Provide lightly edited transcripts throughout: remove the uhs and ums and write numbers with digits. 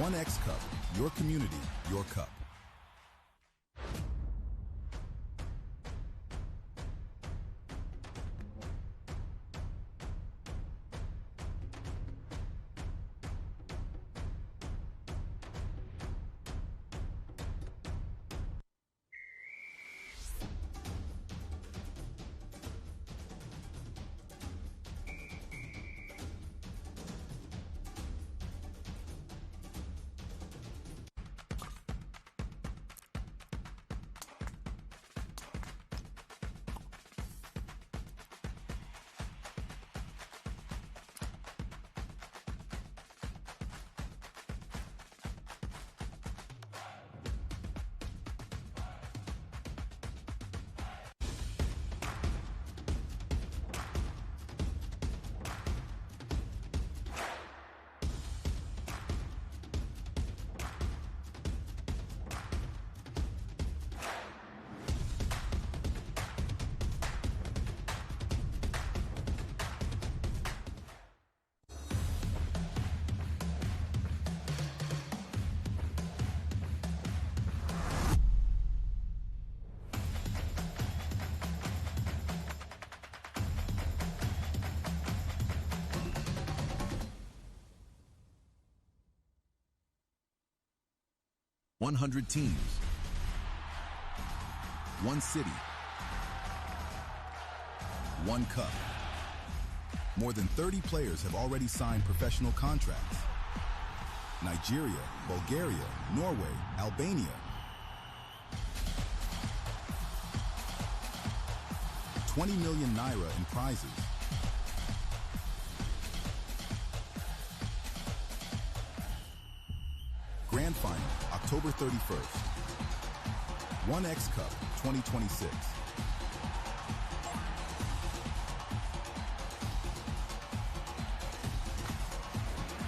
1X Cup, your community, your cup. "100 teams, 1 city, 1 cup." More than 30 players have already signed professional contracts. Nigeria, Bulgaria, Norway, Albania. 20 million naira in prizes. Grand Final, October 31st. 1X Cup 2026.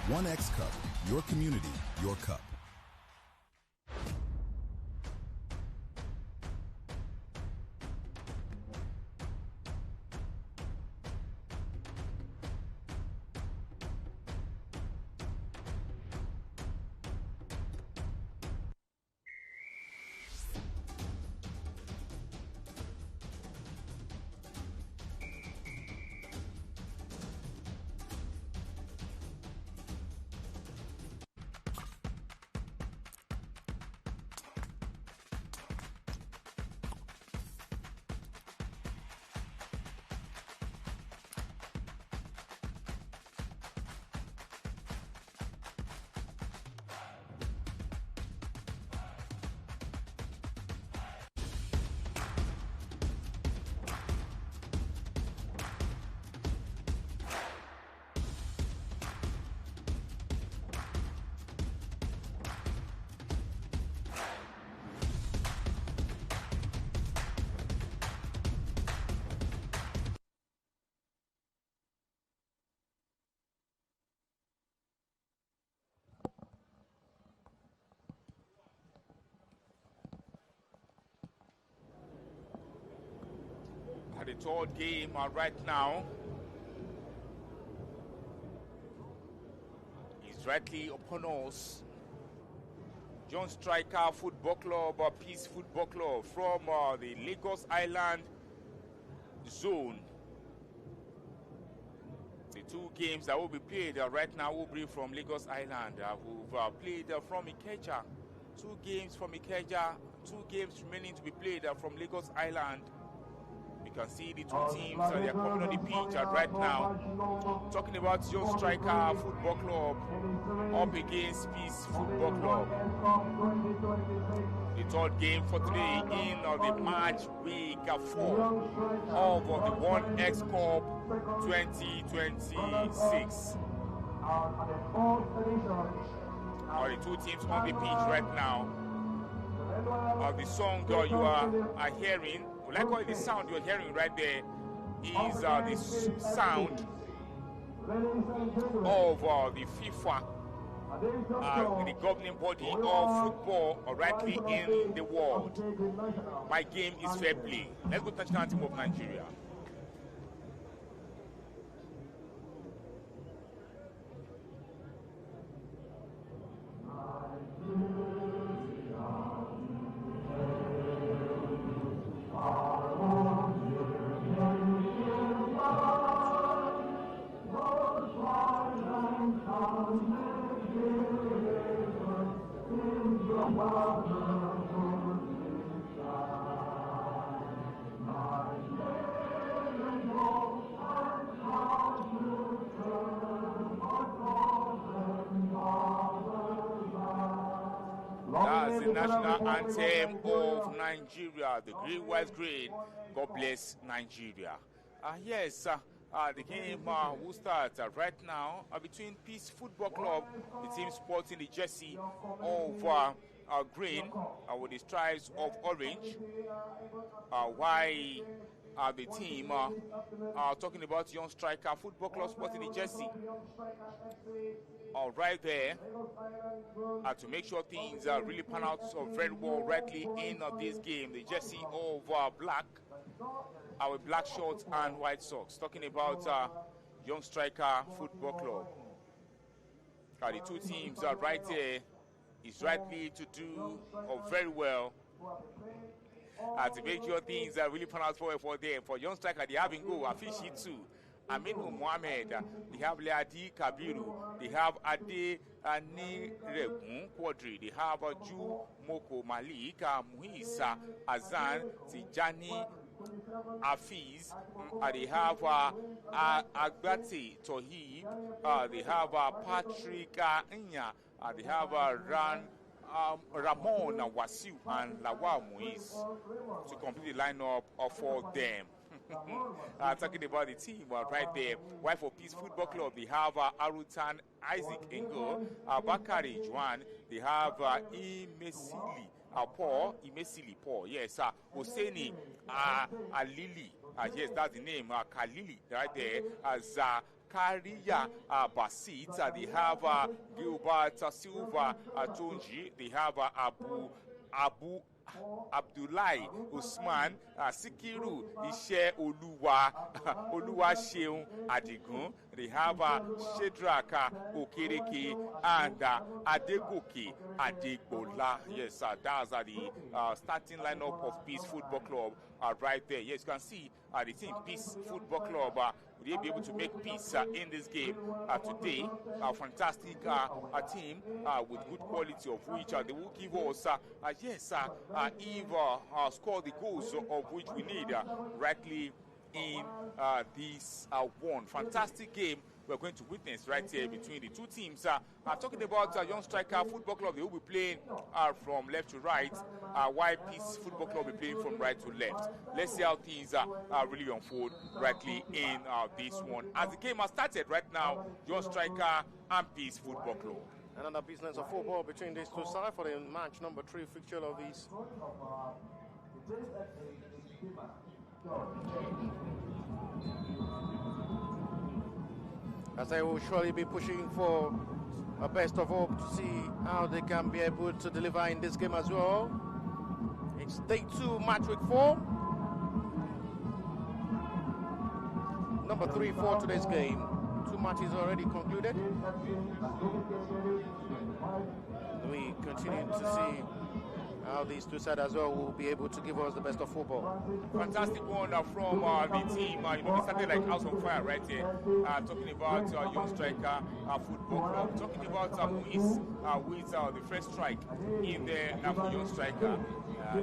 One X Cup, your community, your cup. The third game right now is directly upon us. John Striker Football Club, Peace Football Club from the Lagos Island zone. The two games that will be played right now will be from Lagos Island. We've played from Ikeja. 2 games from Ikeja, 2 games remaining to be played from Lagos Island. You can see the two teams, they are coming on the pitch right now. Talking about John Striker Football Club up against Peace Football Club. The third game for today in the match week 4 of the 1X Cup 2026. The two teams on the pitch right now. The song you are hearing, likewise the sound you're hearing right there, is the sound of the FIFA, the governing body of football rightly in the world. My game is fair play. Let's go to the national team of Nigeria. national anthem of Nigeria, the green, white, green. God bless Nigeria. Yes, the game will start right now between Peace Football Club, the team sporting the jersey of green with the stripes of orange, while the team talking about Young Striker Football Club sporting the jersey right there to make sure things really pan out very well rightly in this game. The jersey of black, with black shorts and white socks. Talking about Young Striker Football Club. The two teams are right there. Is rightly to do very well to make sure things really pan out for them. For Young Striker, they have in goal Afishi too. Aminu Mohammed, they have Leadi Kabiru, they have Ade Aniregun Quadri, they have Ju Moko Malik, Muhisa Azan, Tijani Afiz, they have Agbati Tohib, they have Patrick Inya, they have Ramon Wasiu and Lawal Muiz to complete the lineup for them. Talking about the team right there. While for Peace Football Club, they have Arutan Isaac Ingo, Bakari Juan, they have Imesili Paul, yes, Hosseini Alili, yes, that's the name, Kalili right there, as Kariya Basit, they have Gilbert Silva Tonji, they have Abu Abdullahi Usman Sikiru Ishe Oluwa Sheun Adigun. They have Shedraka Okereke and Adegoke Adegbola. Yes, that's the starting lineup of Peace Football Club right there. Yes, you can see the team Peace Football Club will they be able to make peace in this game today. A fantastic team with good quality of which they will give us score the goals of which we need rightly in this one fantastic game we're going to witness right here between the two teams. Talking about Young Striker Football Club, they will be playing from left to right, while Peace Football Club will be playing from right to left. Let's see how things really unfold rightly in this one. As the game has started right now, Young Striker and Peace Football Club. Another business of football between these two sides for the match number 3 fixture of this. As they will surely be pushing for a best of hope to see how they can be able to deliver in this game as well. It's day 2, match week 4. Number 3 for today's game. 2 matches already concluded. We continue to see how these two sides as well will be able to give us the best of football. Fantastic one from the team. They started like house on fire right here. Talking about Young Striker Football Club. Talking about Muiz with the first strike in there for Young Striker.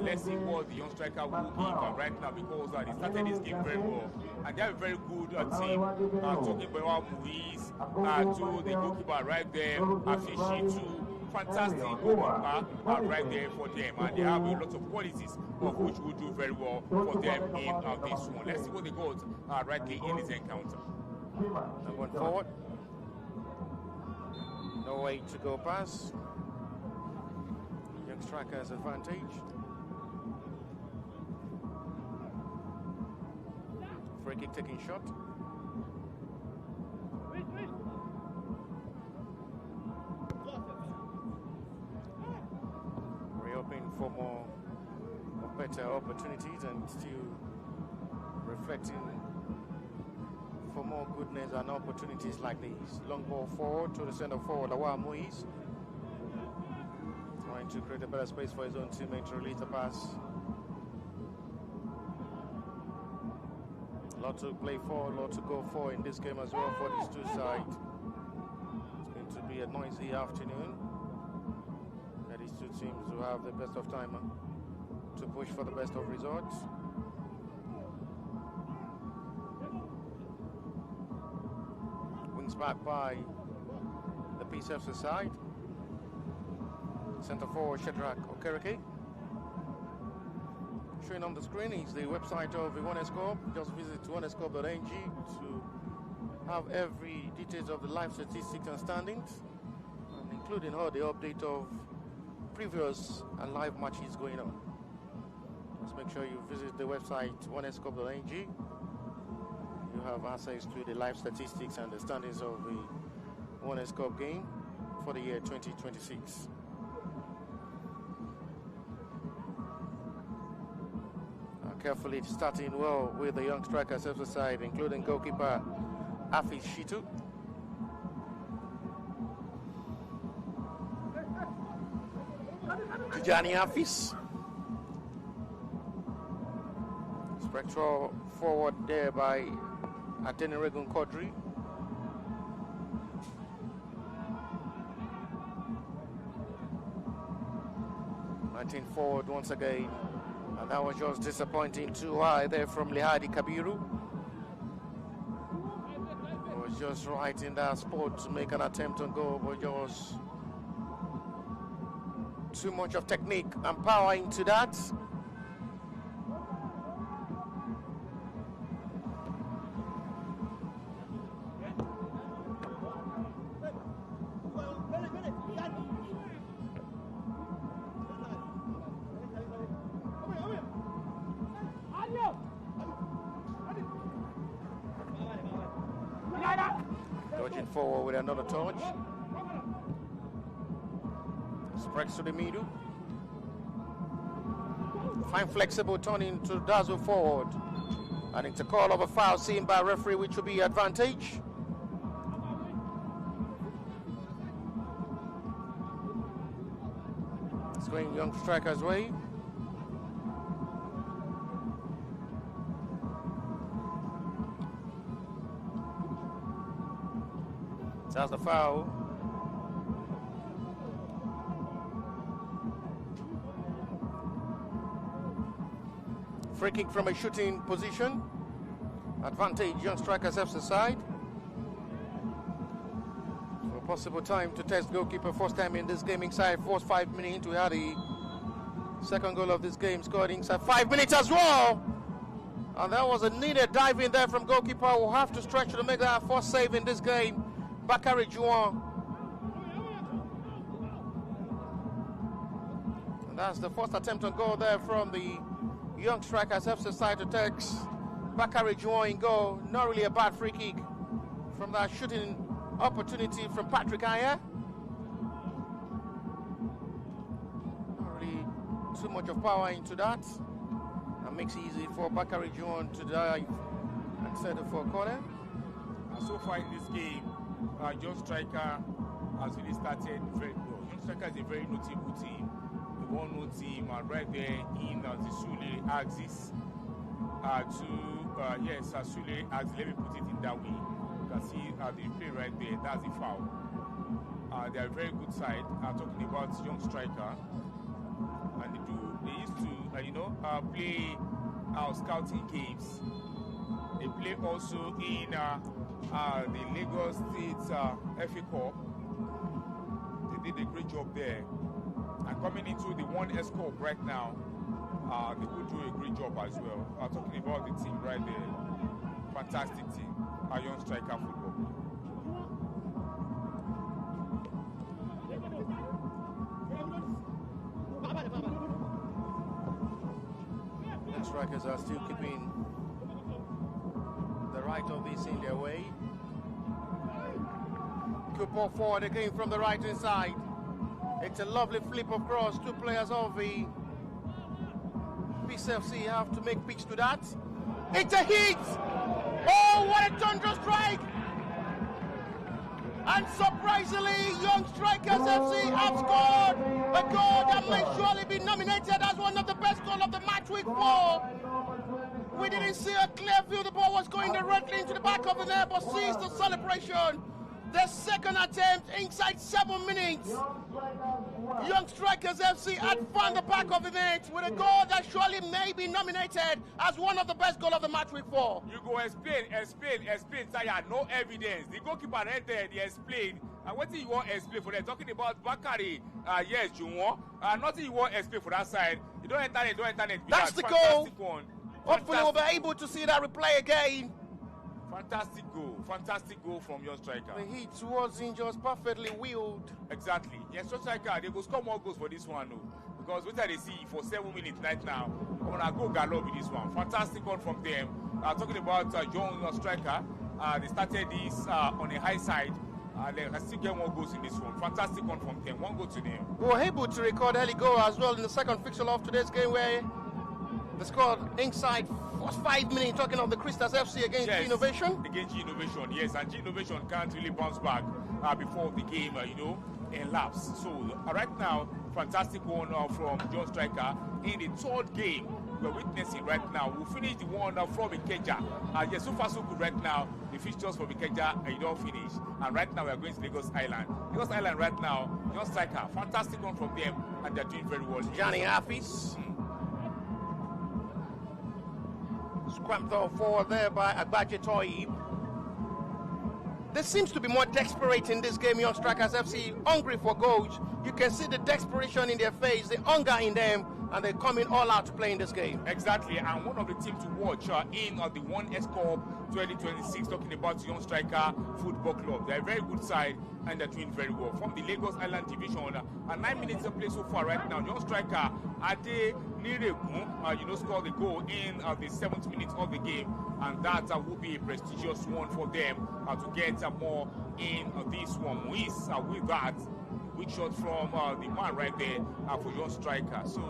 Let's see what the Young Striker will give right now, because they started this game very well. And they have a very good team. Talking about Muiz to the goalkeeper right there, Afishi too. Fantastic goalkeeper right there for them, and they have a lot of qualities of which will do very well for them in this one. Let's see what they got rightly in this encounter. And going forward, no way to go past. Young Striker has advantage. Free kick taking shot. For more better opportunities and still reflecting for more goodness and opportunities like these. Long ball forward to the center forward, Lawal Muiz. Trying to create a better space for his own teammate to release the pass. A lot to play for, a lot to go for in this game as well for these two sides. It's going to be a noisy afternoon. These two teams will have the best of time to push for the best of results. Wings back by the Peace FC side. Centre forward Shadrach Okereke. Showing on the screen is the website of the One Escorp. Just visit onescorp.ng to have every details of the live statistics and standings, and including all the update of previous and live matches going on. Just make sure you visit the website onescorp.ng. You have access to the live statistics and the standings of the One Escorp game for the year 2026. Carefully starting well with the young strikers of the side, including goalkeeper Afis Shitu. Tijani Afis. Spectral forward there by Adeniregun Kodri. Forward once again, and that was just disappointing. Too high there from Lihadi Kabiru. Was just right in that spot to make an attempt on goal, but just too much of technique and power into that. Dodging forward with another touch. Spreads to the middle. Fine flexible turning to dazzle forward. And it's a call of a foul seen by referee, which will be advantage. It's going young striker's way. That's the foul. Free kick from a shooting position. Advantage, young strikers have the side. So a possible time to test goalkeeper. First time in this game inside 5 minutes. We had the second goal of this game scored inside 5 minutes as well. And that was a needed dive in there from goalkeeper. Will have to stretch to make that first save in this game. Bakary Juan. And that's the first attempt on goal there from the young strikers FC side to text Bakary Juan in goal. Not really a bad free kick from that shooting opportunity from Patrick Aya. Not really too much of power into that. That makes it easy for Bakary Juan to dive and set it for a corner. So far in this game, Young Striker has really started very well. Young Striker is a very notable team. The one team right there in the Sule axis. Sule axis, let me put it in that way. You can see the play right there, that's the foul. They are a very good side. Talking about Young Striker. And they used to, play scouting games. They play also in the Lagos State FA Cup. They did a great job there. And coming into the One Escorp right now, they could do a great job as well. Talking about the team right there. Fantastic team. Young Striker football. The strikers are still keeping the right of this in their way. Good ball forward again from the right hand side. It's a lovely flip across. Two players of the PCFC have to make pitch to that. It's a hit! Oh, what a thunder strike! And surprisingly, Young Strikers FC have scored a goal that may surely be nominated as one of the best goals of the match week 4. We didn't see a clear view. The ball was going directly into the back of the net, but sees the celebration. The second attempt inside 7 minutes. Young Strikers FC had found the back of the net with a goal that surely may be nominated as one of the best goals of the match week 4. You go explain, Taya. No evidence. The goalkeeper right there, they explained What do you want to explain for them? Talking about Bakari, yes, Juwon. Nothing you want to explain for that side. You don't enter it. That's the goal. One. Hopefully we'll be able to see that replay again. Fantastic goal from your striker. The hit wasn't just perfectly wheeled. Exactly. Yes, your striker, they will score more goals for this one, no. Because what they see for 7 minutes right now, I'm gonna go gallop with this one. Fantastic one from them. Talking about your striker, they started this on the high side. They can still get more goals in this one. Fantastic one from them. 1 goal to them. We were able to record early goal as well in the second fixture of today's game, where they scored inside first 5 minutes. Talking of the Crystals FC against G Innovation. Against G Innovation, yes, and G Innovation can't really bounce back before the game, elapsed. So right now, fantastic one from John Striker in the third game we're witnessing right now. We'll finish the one from Ikeja. Yes, so far so good right now. The fixtures from Ikeja, you don't finish. And right now we're going to Lagos Island. Lagos Island right now, John Striker, fantastic one from them, and they're doing very well. Johnny Hafiz. Scrapped off forward there by Agbaje Toyib. There seems to be more desperate in this game. Young Strikers FC hungry for goals. You can see the desperation in their face, the hunger in them, and they're coming all out to play in this game. Exactly, and one of the teams to watch in the 1S Cup 2026, talking about Young Striker Football Club. They're a very good side, and they're doing very well. From the Lagos Island Division, 9 minutes of play so far right now. Young Striker Ade Niregun, scored the goal in the 7th minute of the game, and that will be a prestigious one for them to get more in this one. With that, big shot from the man right there for Young Striker. So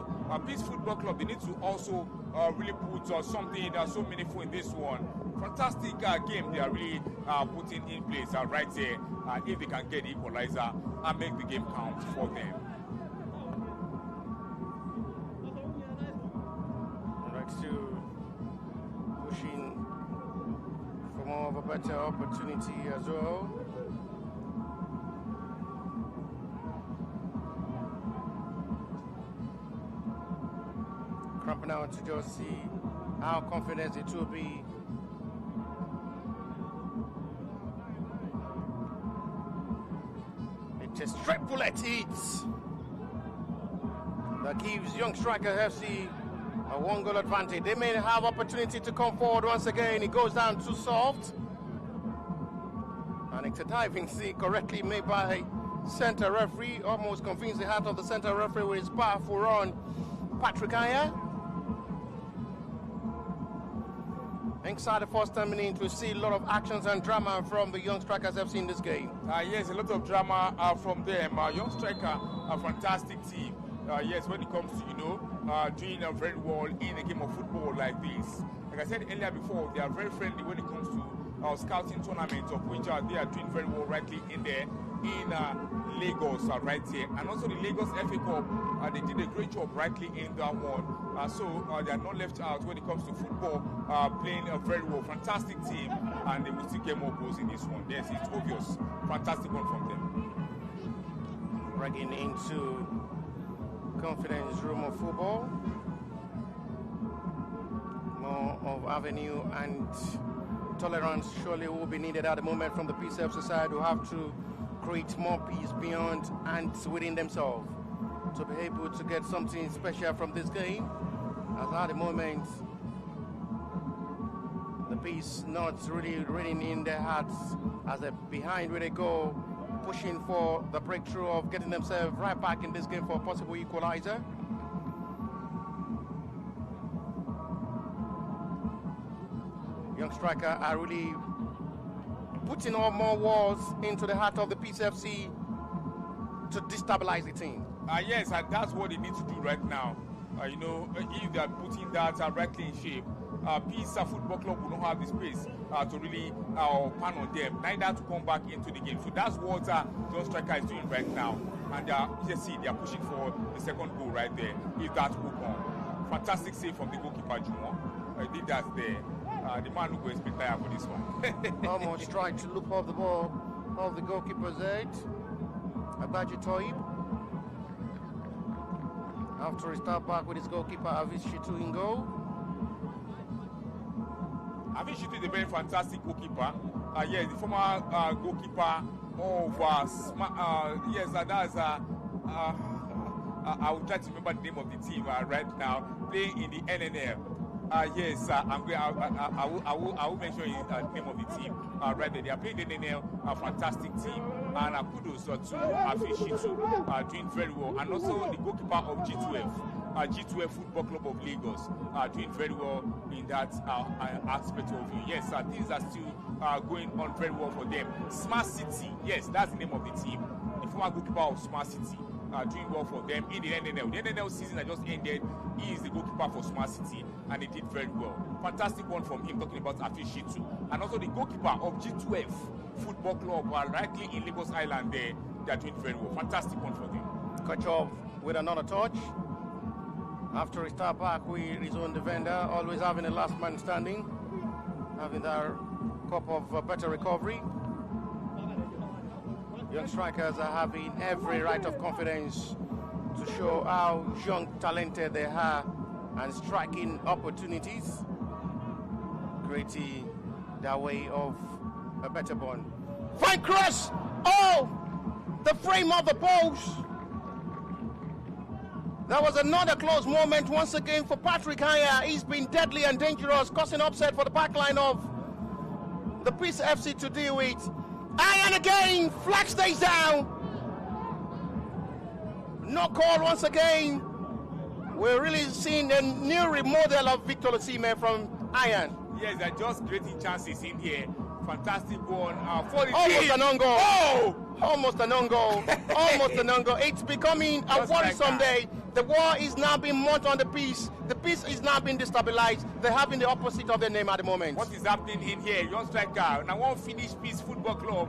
Peace Football Club, they need to also really put something that's so meaningful in this one. Fantastic game they are really putting in place right there. If they can get the equalizer and make the game count for them. Right, to pushing for more of a better opportunity as well. Cramping out to just see how confident it will be. It's a straight bullet hit that gives Young Striker FC a 1-goal advantage. They may have opportunity to come forward once again. It goes down too soft. And it's a diving C correctly made by center referee. Almost convinced the heart of the center referee with his powerful run. Patrick Aya. Inside the first 10 minutes, we see a lot of actions and drama from the Young Strikers FC in this game. Yes, a lot of drama from them. Young Striker, a fantastic team. Yes, when it comes to, doing very well in a game of football like this. Like I said earlier before, they are very friendly when it comes to scouting tournaments, of which they are doing very well rightly in there in Lagos right here. And also the Lagos FA Cup, they did a great job rightly in that one. So they are not left out when it comes to football, playing very well. Fantastic team, and they will still get more goals in this one. Yes, it's obvious. Fantastic one from them. Breaking into confidence room of football. More of avenue and tolerance surely will be needed at the moment from the Peace FC side, who have to create more peace beyond and within themselves to be able to get something special from this game. As at the moment, the Peace not really reading in their hearts as they're behind where they go, pushing for the breakthrough of getting themselves right back in this game for a possible equalizer. Young Striker are really putting all more walls into the heart of the Peace FC to destabilize the team. Yes, and that's what they need to do right now. If they are putting that rightly in shape, Peace Football Club will not have the space to really pan on them, neither to come back into the game. So that's what John Striker is doing right now. And you just see they are pushing for the second goal right there, if that will come. Fantastic save from the goalkeeper, Juwon. I think that's there. The man who goes bit tired for this one. Almost tried to loop off the ball of the goalkeeper's head. Agbaje Toyib. After he start back with his goalkeeper, Avis Shitu in goal. Avis Shitu is a very fantastic goalkeeper. Yes, the former goalkeeper of yes, that's I will try to remember the name of the team right now, playing in the NNL. Yes, I'm going. I will mention the name of the team right there. They are playing the NNL, a fantastic team, and kudos to Afishitu, doing very well, and also the goalkeeper of G12. G12 Football Club of Lagos doing very well in that aspect of it. Yes, things are still going on very well for them. Smart City, yes, that's the name of the team. The former goalkeeper of Smart City doing well for them in the NNL. The NNL season that just ended, he is the goalkeeper for Smart City, and he did very well. Fantastic one from him, talking about Afishitu. And also the goalkeeper of G12 Football Club, rightly in Lagos Island there, they are doing very well. Fantastic one for them. Kochov with another touch. After a start back with his own defender, always having a last man standing, having that cup of better recovery. Young strikers are having every right of confidence to show how young, talented they are and striking opportunities, creating their way of a better bond. Fine cross! Oh! The frame of the post! That was another close moment once again for Patrick Aya. He's been deadly and dangerous, causing upset for the backline of the Peace FC to deal with. Aya again, flag stays down. No call once again. We're really seeing a new remodel of Victor Osimhen from Iron. Yes, they're just creating chances in here. Fantastic one for the Almost team. an own goal. Oh! Almost an own goal. Almost an own goal. It's becoming a worrisome day. The war is now being mounted on the peace. The peace is now being destabilized. They're having the opposite of their name at the moment. What is happening in here? Young striker. Now one finish Peace Football Club.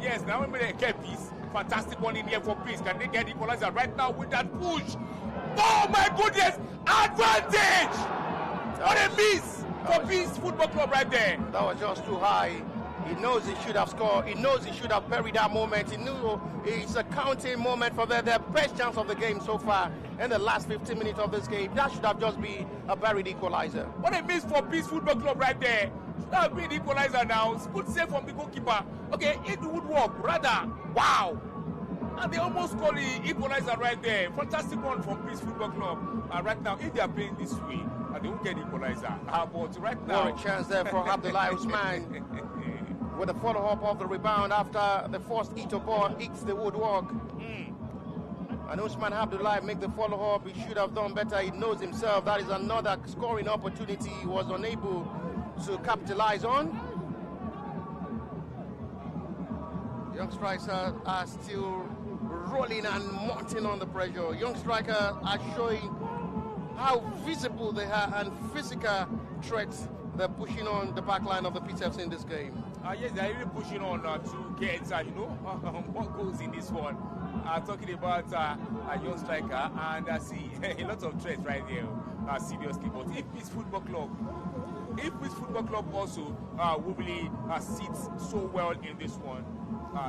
Yes, now we made a Peace. Fantastic one in here for Peace. Can they get equalizer right now with that push? Oh my goodness! Advantage! What a miss for Peace Football Club right there. That was just too high. He knows he should have scored. He knows he should have buried that moment. He knew it's a counting moment for their best chance of the game so far in the last 15 minutes of this game. That should have just been a buried equalizer. What a miss for Peace Football Club right there. Should have been equalizer now. Good save from the goalkeeper. Okay, it would work. Rather, wow. And they almost call the equalizer right there. Fantastic one from Peace Football Club. Right now, if they are playing this way, they won't get the equalizer. But right now, what a chance there for Abdullahi Usman. With a follow-up of the rebound after the first hit ball hits the woodwork. And Usman Abdullahi make the follow-up. He should have done better. He knows himself that is another scoring opportunity he was unable to capitalize on. Young strikers are still rolling and mounting on the pressure. Young strikers are showing how visible they are and physical threats they're pushing on the back line of the Peace FC in this game. Yes, they're really pushing on to get, what goes in this one. Talking about a young striker, and I see a lot of threats right there, seriously. But if Peace Football Club also will really sit so well in this one,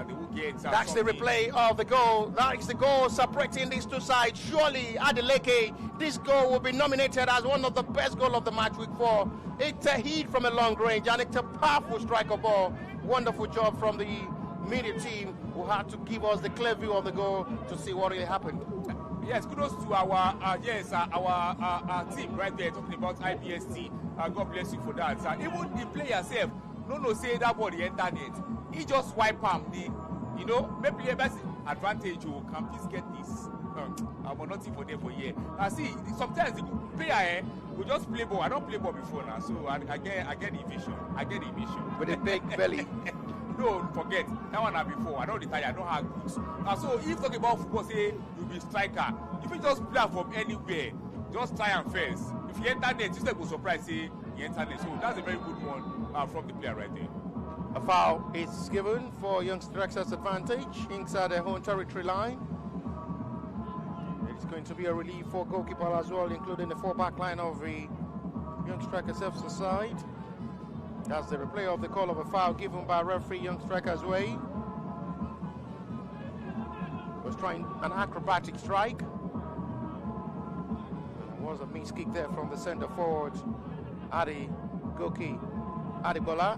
they will get that's something. The replay of the goal. That is the goal separating these two sides. Surely Adeleke, this goal will be nominated as one of the best goals of the match week 4. It's a hit from a long range and it's a powerful striker ball. Wonderful job from the media team who had to give us the clear view of the goal to see what really happened. Yes, kudos to our team right there talking about IPST. God bless you for that. Even the player yourself, no say that body enter net. He just wipe him. Maybe the best advantage you can please get this. I'm nothing for them for here. See, sometimes the player will just play ball. I don't play ball before now, so I get the vision. With a big belly. No, forget that one before. I don't retire. I don't have goods. So if talking about football, say you be striker. If you just play from anywhere, just try and first. If you enter net, you still go surprise. Say you enter net. So that's a very good one from the player right there. A foul is given for Young Strikers' advantage inside their own territory line. It's going to be a relief for goalkeeper as well, including the 4-back line of the Young Strikers FC side. That's the replay of the call of a foul given by referee Young Strikers way. Was trying an acrobatic strike. There was a miss kick there from the centre forward, Adi Goki Adibola.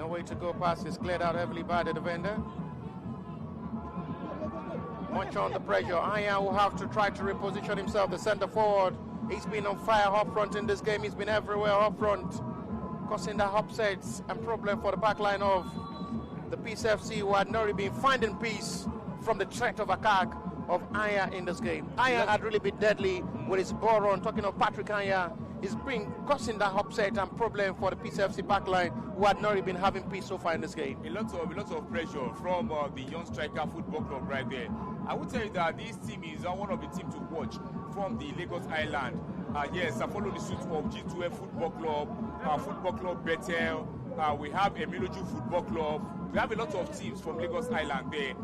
No way to go past is cleared out heavily by the defender. Much on the pressure. Aya will have to try to reposition himself, the centre forward. He's been on fire up front in this game. He's been everywhere up front, causing the upsets and problem for the back line of the Peace FC, who had not really been finding peace from the threat of attack of Aya in this game. Aya had really been deadly with his ball run. Talking of Patrick Aya, he's been causing that upset and problem for the Peace FC backline, who had not really been having peace so far in this game. A lot of pressure from the Young Striker Football Club right there. I would tell you that this team is one of the teams to watch from the Lagos Island. Yes, I follow the suit of G2F Football Club Bethel. We have Emiloju Football Club. We have a lot of teams from Lagos Island there.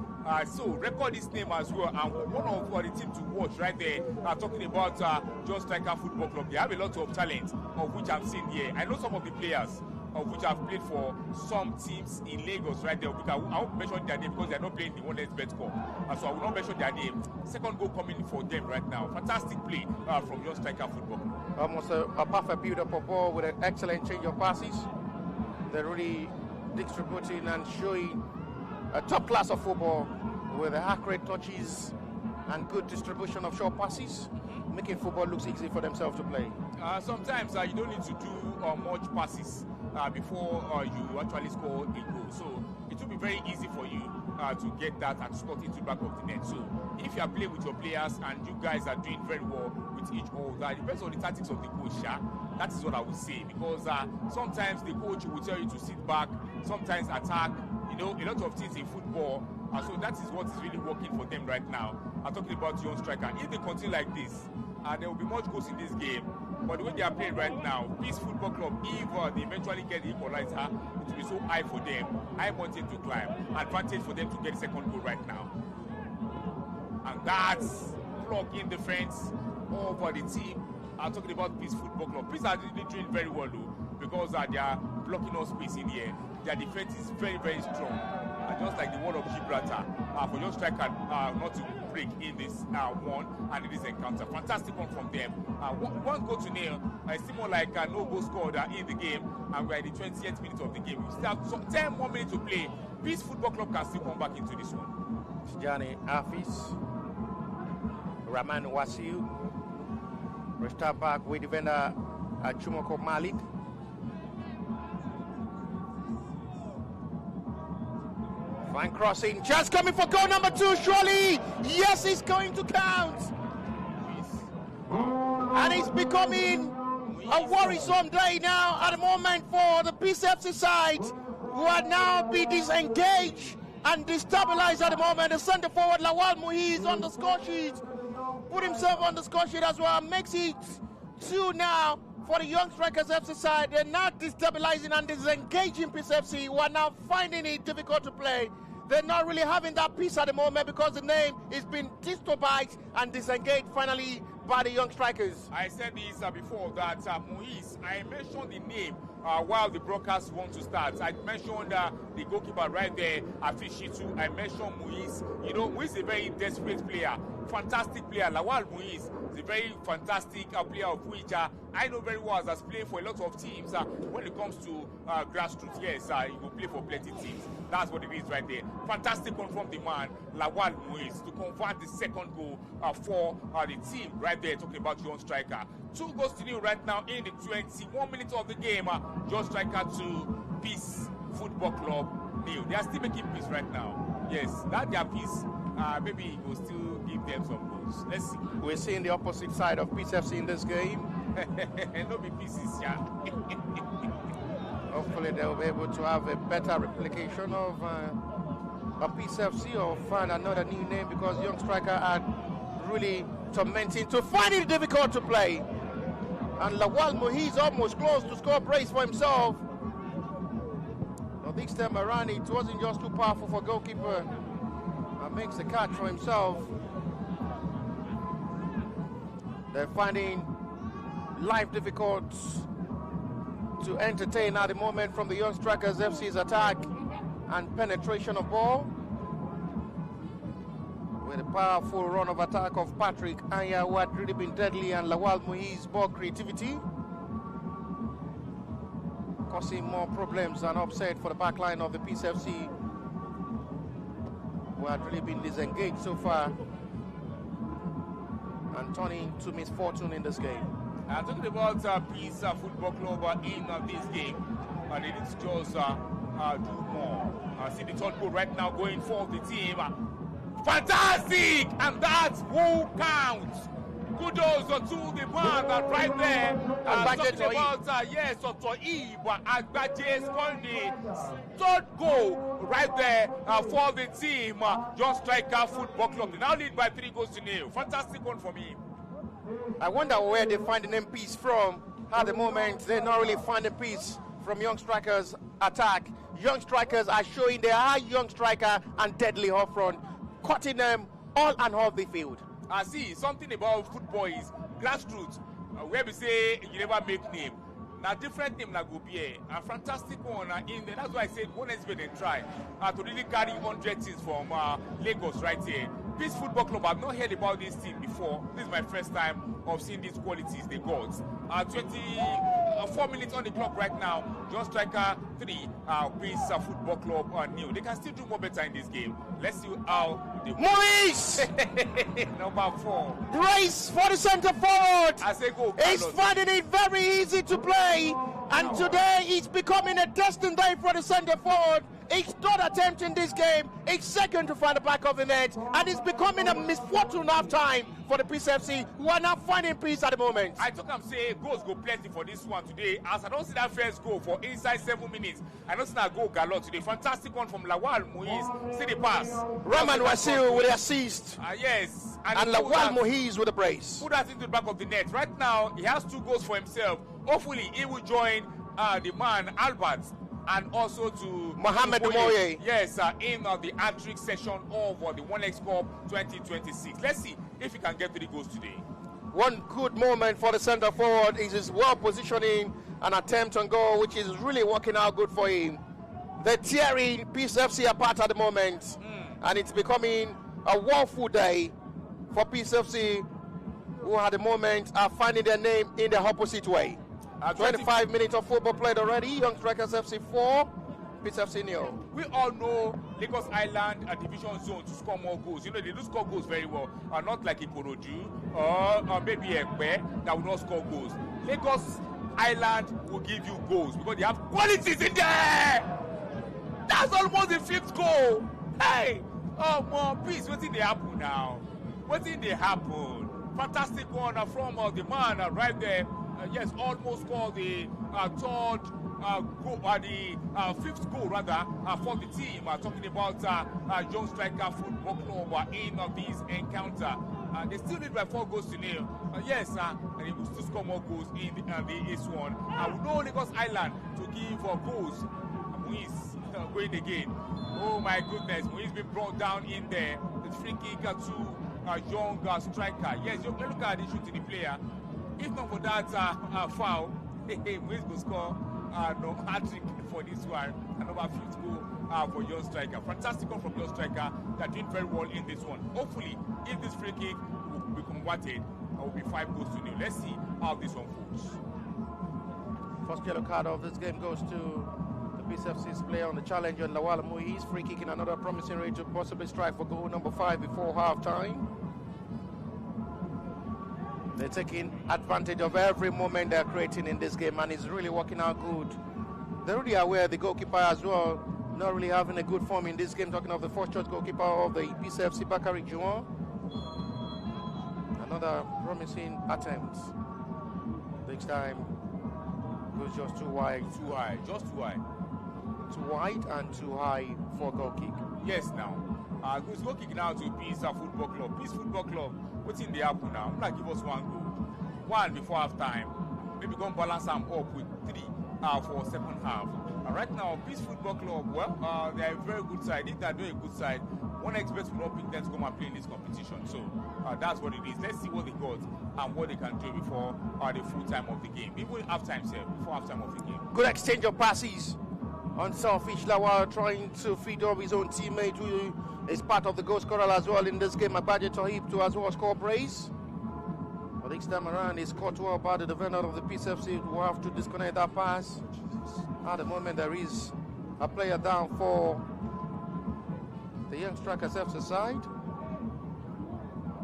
So record this name as well. And one of the teams to watch right there, talking about Just Striker Football Club. They have a lot of talent, of which I've seen here. I know some of the players, of which I've played for some teams in Lagos right there. I won't mention their name because they're not playing the One Let's Bet Cup. So I will not mention their name. Second goal coming for them right now. Fantastic play from Young Striker Football Club. Almost a perfect build-up of ball with an excellent change of passes. They're really distributing and showing a top class of football with accurate touches and good distribution of short passes, making football look easy for themselves to play. Sometimes you don't need to do much passes before you actually score a goal. So it will be very easy for you to get that and slot into the back of the net. So if you are playing with your players and you guys are doing very well with each other, it depends on the tactics of the coach. That is what I would say, because sometimes the coach will tell you to sit back, sometimes attack. You know, a lot of things in football. So that is what is really working for them right now. I'm talking about Young Striker. If they continue like this, there will be much goals in this game. But the way they are playing right now, Peace Football Club, if they eventually get the equalizer, it will be so high for them. High mountain to climb. Advantage for them to get the second goal right now. And that's block in defense over the team. I'm talking about Peace Football Club. Peace are really doing very well though, because they are blocking us space in here. Their defense is very, very strong. Just like the wall of Gibraltar, for Young Striker not to break in this one and in this encounter. Fantastic one from them. One goal to nil. It's still more like no goal scored in the game, and we're in the 20th minute of the game. We still have 10 more minutes to play. Peace Football Club can still come back into this one. Tijani Afis, Rahman Wasiu, restart back with defender Chumoko Malik. Fine crossing, just coming for goal number 2, surely. Yes, it's going to count. And it's becoming a worrisome day now at the moment for the Peace FC side, who are now be disengaged and destabilized at the moment. The centre forward Lawal Muhiz on the score sheet, put himself on the score sheet as well, makes it 2 now for the Young Strikers FC side. They're now destabilizing and disengaging Peace FC, who are now finding it difficult to play. They're not really having that peace at the moment because the name is being destabilized and disengaged finally by the Young Strikers. I said this before that Muiz, I mentioned the name while the broadcast want to start. I mentioned the goalkeeper right there, Afishitu. I mentioned Muiz. You know, Muiz is a very desperate player, fantastic player. Lawal Muiz is a very fantastic player of which I know very well as playing for a lot of teams. When it comes to grassroots, yes, he will play for plenty teams. That's what it is right there. Fantastic one from the man, Lawal Muiz, to convert the second goal for the team right there, talking about Young Striker. 2 goals to nil right now in the 21 minutes of the game. Young Striker to Peace Football Club nil. They are still making peace right now. Yes, that their peace, maybe it will still give them some goals. Let's see. We're seeing the opposite side of Peace FC in this game. No be pieces, yeah. Hopefully they'll be able to have a better replication of a Peace FC or find another new name, because Young Striker are really tormenting to find it difficult to play. And Lawal Muhiz almost close to score brace for himself. Now this time around it wasn't just too powerful for goalkeeper. Makes the catch for himself. They're finding life difficult to entertain at the moment from the Young Strikers FC's attack and penetration of ball. With a powerful run of attack of Patrick Anya, who had really been deadly, and Lawal Muhiz ball creativity. causing more problems and upset for the back line of the Peace FC, who had really been disengaged so far and turning to misfortune in this game. Talking about Peace Football Club in this game, they need to just do more. See the third goal right now going for the team. Fantastic! And that's who counts. Kudos to the man right there. Talking about, yes, Otoiba Agbaje scored the third goal right there for the team. Just Striker Football Club. They now lead by 3-0. Fantastic one for me. I wonder where they find the name Peace from. At the moment, they're not really finding peace from Young Strikers' attack. Young Strikers are showing they are young striker and deadly up front, cutting them all and off the field. I see something about football is grassroots, where we say you never make name. Now different name like Gobier, a fantastic one in there. That's why I said one is better than try to really carry 100 things from Lagos right here. Peace Football Club, I've not heard about this team before. This is my first time of seeing these qualities they got. 24 minutes on the clock right now. Just Striker 3, Peace Football Club new. They can still do more better in this game. Let's see how they Maurice! Number 4. Brace for the centre forward. I say go. He's finding it very easy to play. And today it's becoming a destined day for the centre forward. His third attempt in this game, his second to find the back of the net, and it's becoming a misfortune half time for the Peace FC, who are not finding peace at the moment. I took him say goals go plenty for this one today. As I don't see that first goal for inside 7 minutes, I don't see that goal galore today. Fantastic one from Lawal Muiz. See the pass. Rahman Wasil with the assist. Yes. And Lawal Muiz with the brace. Put that into the back of the net. Right now, he has 2 goals for himself. Hopefully, he will join the man Albert and also to Mohamed Moye. Yes, in the hat-trick session of the One X Cup 2026. Let's see if he can get 3 goals today. One good moment for the centre forward is his well positioning an attempt on goal, which is really working out good for him. They're tearing Peace FC apart at the moment, and it's becoming a woeful day for Peace FC, who at the moment are finding their name in the opposite way. 25 minutes of football played already. Young Strikers FC 4, Peace FC 0. We all know Lagos Island a division zone to score more goals. You know, they do score goals very well. Not like Ikorodu or maybe Ekpe that will not score goals. Lagos Island will give you goals because they have qualities in there. That's almost the 5th goal. Hey, oh, more peace. What did they happen now? What did they happen? Fantastic one from the man right there. Yes, almost scored the 3rd goal, the 5th goal rather for the team. Talking about Young Striker Football Club in this encounter. They still lead by 4 goals to 0. Yes, and he will still score more goals in the East one. We know Lagos Island to give goals. Muiz going again. Oh my goodness, Muiz been brought down in there. The free kick to Young Striker. Yes, you look at the shoot to the player. If not for that foul, Muiz will score no hat-trick for this one. Another 5th goal for Young Striker. Fantastic one from Young Striker. They're doing very well in this one. Hopefully, if this free kick will be converted, it will be 5 goals to 0. Let's see how this unfolds. First yellow card of this game goes to the Peace FC's player on the challenger, Lawal Muiz. Free kicking another promising range to possibly strike for goal number 5 before half-time. They're taking advantage of every moment they're creating in this game, and it's really working out good. They're really aware the goalkeeper as well, not really having a good form in this game. Talking of the first choice goalkeeper of the Peace FC, Bakari Juan. Another promising attempt. This time goes just too wide. Too high, just too high. Too wide and too high for goal kick. Yes, now. Goal kick now to Peace Football Club. Peace Football Club. What's in the apple now? I'm gonna give us 1 goal. 1 before half time. Maybe go and balance them up with 3 for 2nd half. Right now, Peace Football Club, well, they're a very good side. If they're doing a good side, one expert will not pick them to come and play in this competition. So that's what it is. Let's see what they got and what they can do before the full time of the game. Even half time, before half time of the game. Good exchange of passes. Unselfish Lawal trying to feed up his own teammate who is part of the goal scorer as well in this game. Abaje Tohib to as well score brace. But this time around, it's caught well by the defender of the Peace FC who have to disconnect that pass. At the moment, there is a player down for the Young Strikers FC side.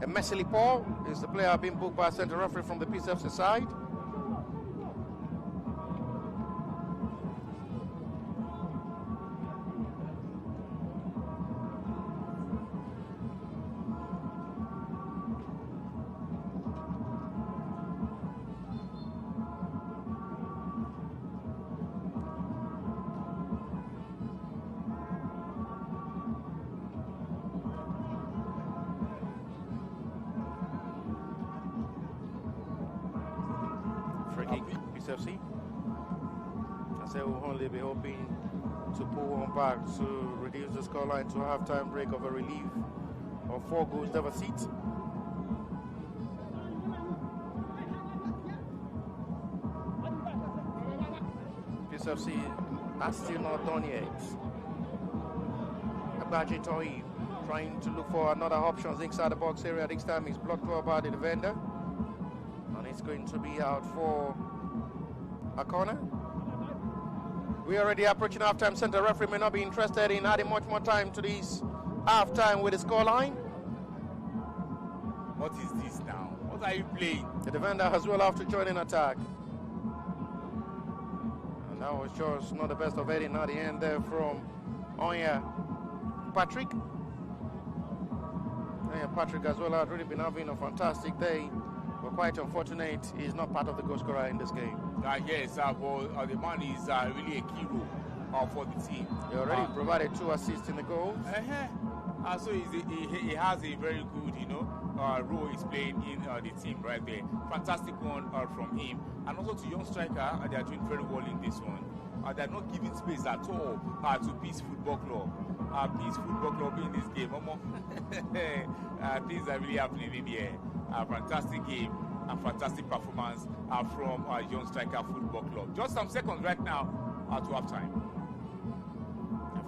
And Messi Paul is the player being booked by center referee from the Peace FC side. FC. I say we'll only be hoping to pull one back to reduce the scoreline to a halftime break of a relief of 4 goals deficit. Peace FC are still not done yet. Agbaji Toyi trying to look for another options inside the box area. This time he's blocked by the defender. And it's going to be out for a corner. We're already approaching halftime. Center referee may not be interested in adding much more time to this halftime with the scoreline. What is this now? What are you playing? The defender as well have to join in attack. And that was just not the best of heading at the end there from Onya Patrick. Onya Patrick as well had really been having a fantastic day. But quite unfortunate, he's not part of the goal scorer in this game. Yes, but the man is really a key role for the team. He already provided 2 assists in the goals. So he has a very good, role he's playing in the team right there. Fantastic one from him. And also to Young Striker, they are doing very well in this one. They're not giving space at all to Peace Football Club. Peace Football Club in this game. Things are really happening in here. Fantastic game and fantastic performance from Young Striker Football Club. Just some seconds right now to halftime.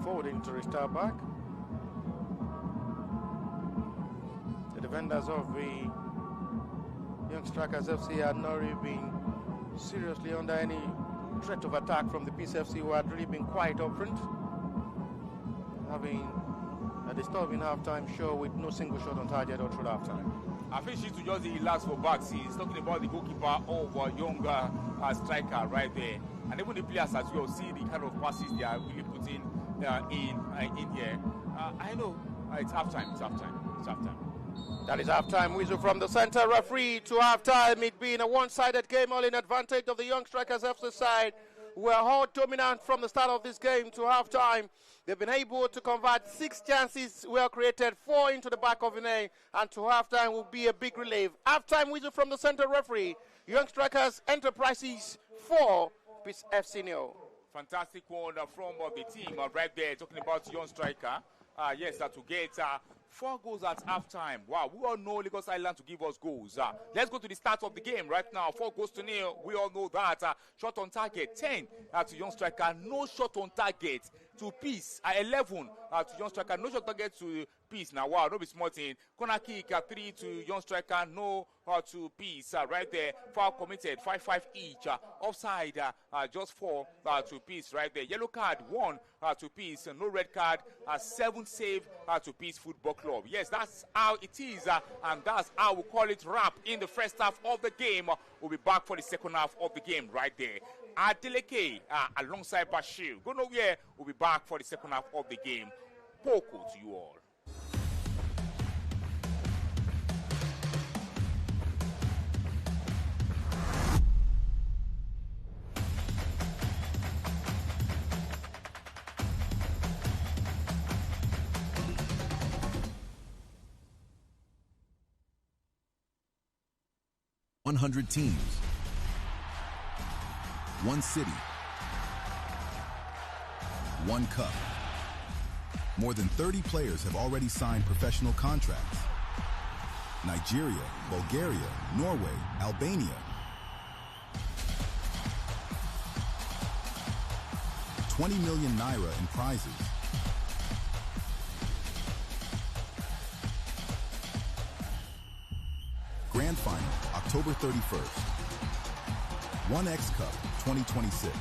Forwarding to restart back. The defenders of the Young Strikers FC had not really been seriously under any threat of attack from the Peace FC, who had really been quiet up front, having a disturbing halftime show with no single shot on target all through halftime. I think she to just relax for back. He's talking about the goalkeeper of Younger Striker right there, and even the players as well. See the kind of passes they are really putting in here. I know it's halftime. It's halftime. That is halftime whistle from the center referee to halftime. It being a one-sided game, all in advantage of the Young Strikers FC side. We're all dominant from the start of this game to halftime. They've been able to convert 6 chances well created, 4 into the back of the net, and to halftime will be a big relief. Halftime whistle from the center referee. Young Strikers Enterprises 4, Peace FC 0. Fantastic one from the team right there, talking about Young Striker. Yes, to get 4 goals at halftime. Wow, we all know Lagos Island to give us goals. Let's go to the start of the game right now. 4 goals to 0. We all know that. Shot on target, 10 to Young Striker. No shot on target to Peace. 11 to Young Striker. No shot on target to Peace. Now, wow, no be small thing. Corner kick, 3 to Young Striker. No to Peace. Right there. Foul committed, 5-5 each. Offside, just 4 to Peace right there. Yellow card, 1 to Peace. No red card, 7 save to Peace Football Club. Yes, that's how it is, and that's how we call it wrap in the first half of the game. We'll be back for the second half of the game right there. Adeleke alongside Bashir. Go nowhere. We'll be back for the second half of the game. Poco to you all. $100 teams, 1 city, 1 cup. More than 30 players have already signed professional contracts. Nigeria, Bulgaria, Norway, Albania. $20 million in prizes. Grand Final, October 31st. 1X Cup 2026.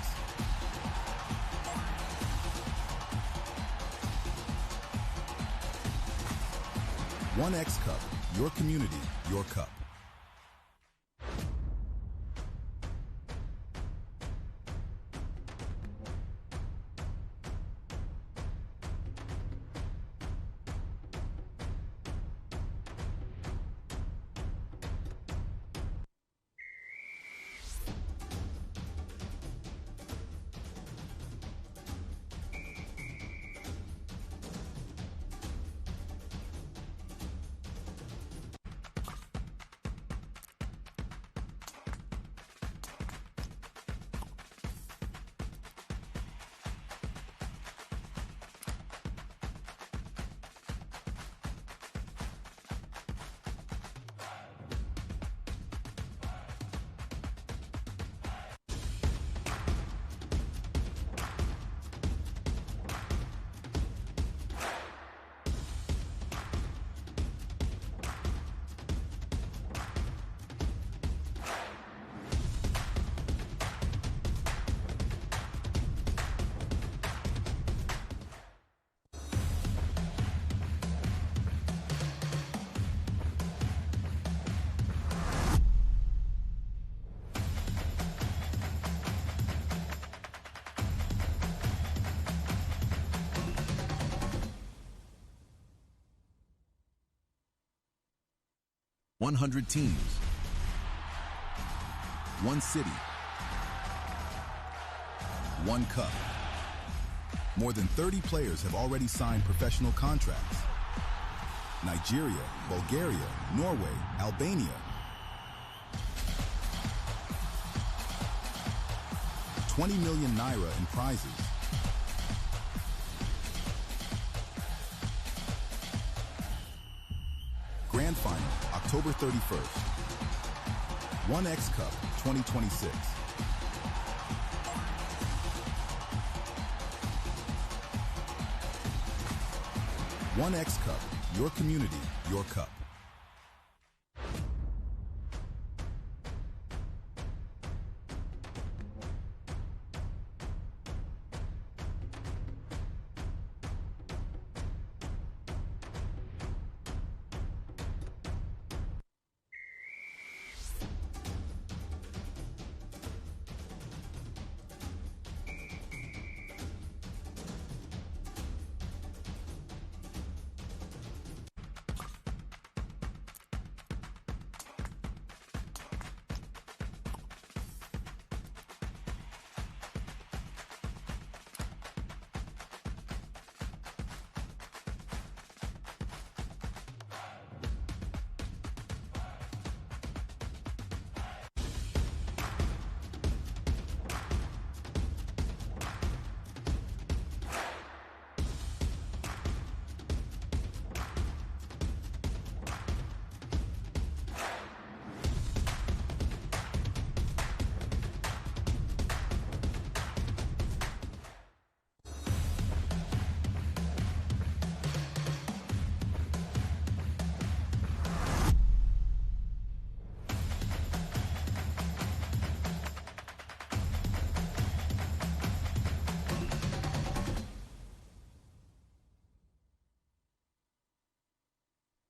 1X Cup, your community, your cup. $100 teams, 1 city, 1 cup. More than 30 players have already signed professional contracts. Nigeria, Bulgaria, Norway, Albania. 20 million naira in prizes. Grand Final, October 31st. 1X Cup 2026. One X Cup, your community, your cup.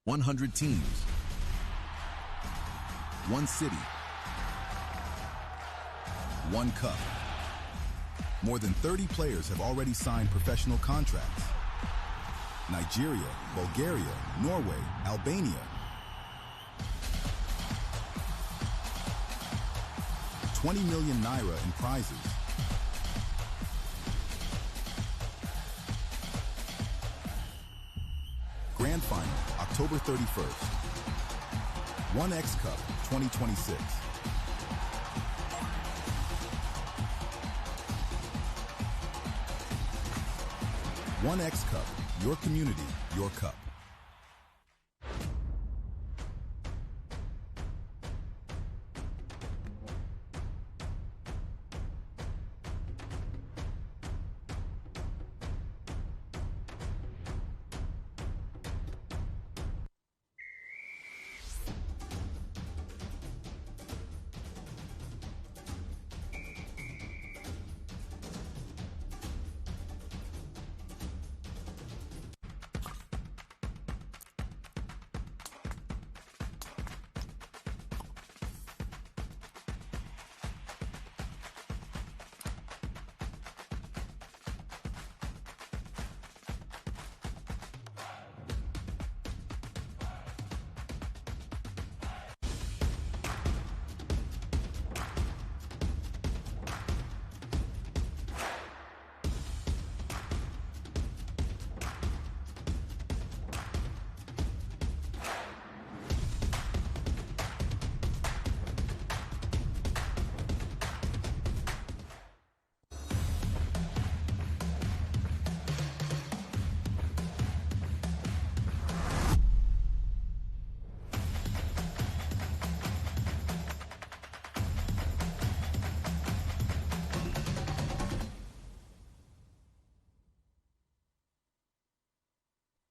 $100 teams, 1 city, 1 cup. More than 30 players have already signed professional contracts. Nigeria, Bulgaria, Norway, Albania. 20 million naira in prizes. Grand Final, October 31st. 1X Cup 2026. One X Cup, your community, your cup.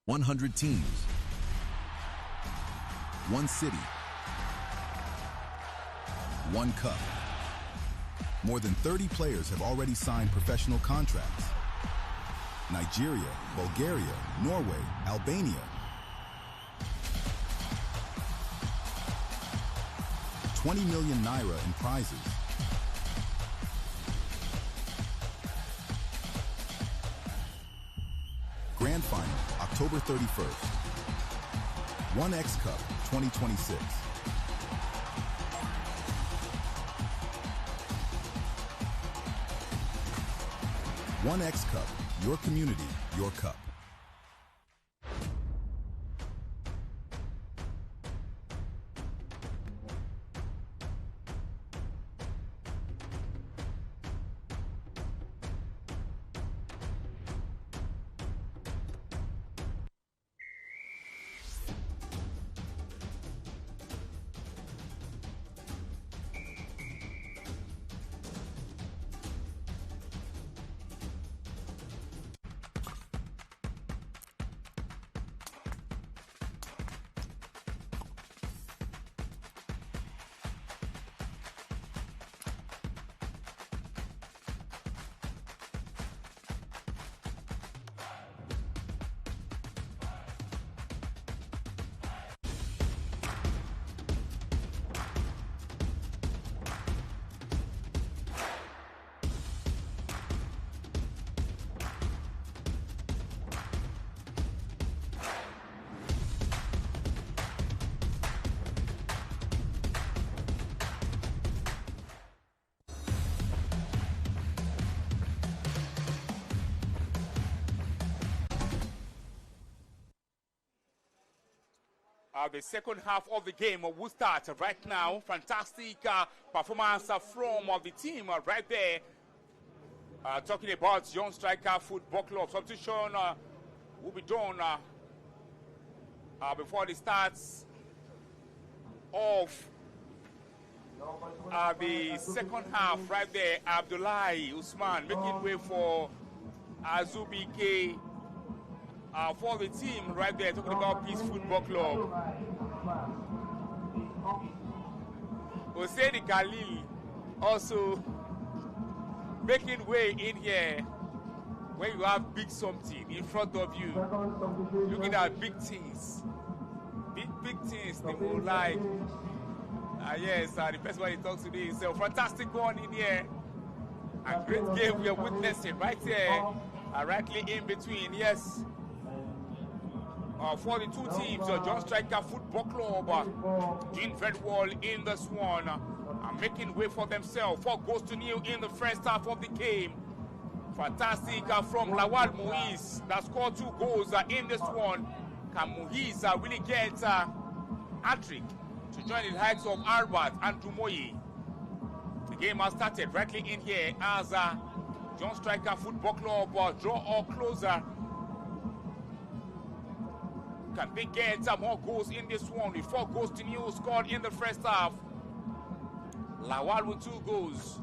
100 teams. One city. One cup. More than 30 players have already signed professional contracts. Nigeria, Bulgaria, Norway, Albania. $20 million naira in prizes. Grand Final, October 31st. 1X Cup 2026. One X Cup, your community, your cup. The second half of the game will start right now. Fantastic performance from the team right there. Talking about Young Striker Football Club. Substitution will be done before the starts of the second half right there. Abdullahi Usman making way for Azubike. For the team right there, talking about Peace Football Club. Hosseini Khalil also making way in here when you have big something in front of you, looking at big things. Big things they will like. Yes, the first one he talks today is a fantastic one in here. A great game we are witnessing right here, rightly in between, yes. For the two teams, Young Striker Football Club doing very well in this one, making way for themselves. 4 goals to 0 in the first half of the game. Fantastic from Lawal Muiz that scored 2 goals in this one. Can Muiz really get a hat-trick to join the likes of Albert and Dumoye? The game has started rightly in here as Young Striker Football Club draw all closer. Can they get more goals in this one? With 4 goals to 0 scored in the first half. Lawal with 2 goals.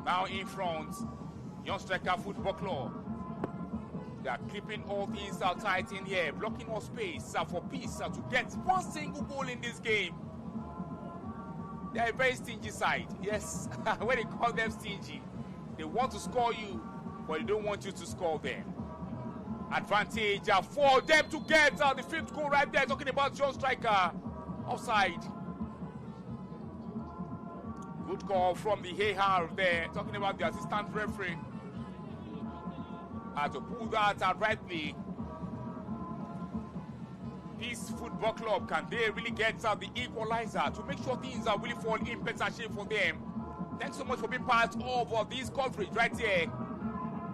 Now in front, Young Striker Football Club. They are keeping all things tight in here, blocking more space for Peace to get 1 single goal in this game. They are a very stingy side. Yes, when they call them stingy, they want to score you, but they don't want you to score them. Advantage for them to get the 5th goal right there. Talking about Young Striker. Offside. Good call from the AR there. Talking about the assistant referee. To pull that out rightly. Peace Football Club, can they really get the equalizer to make sure things are really fall in better shape for them? Thanks so much for being part of this coverage right here.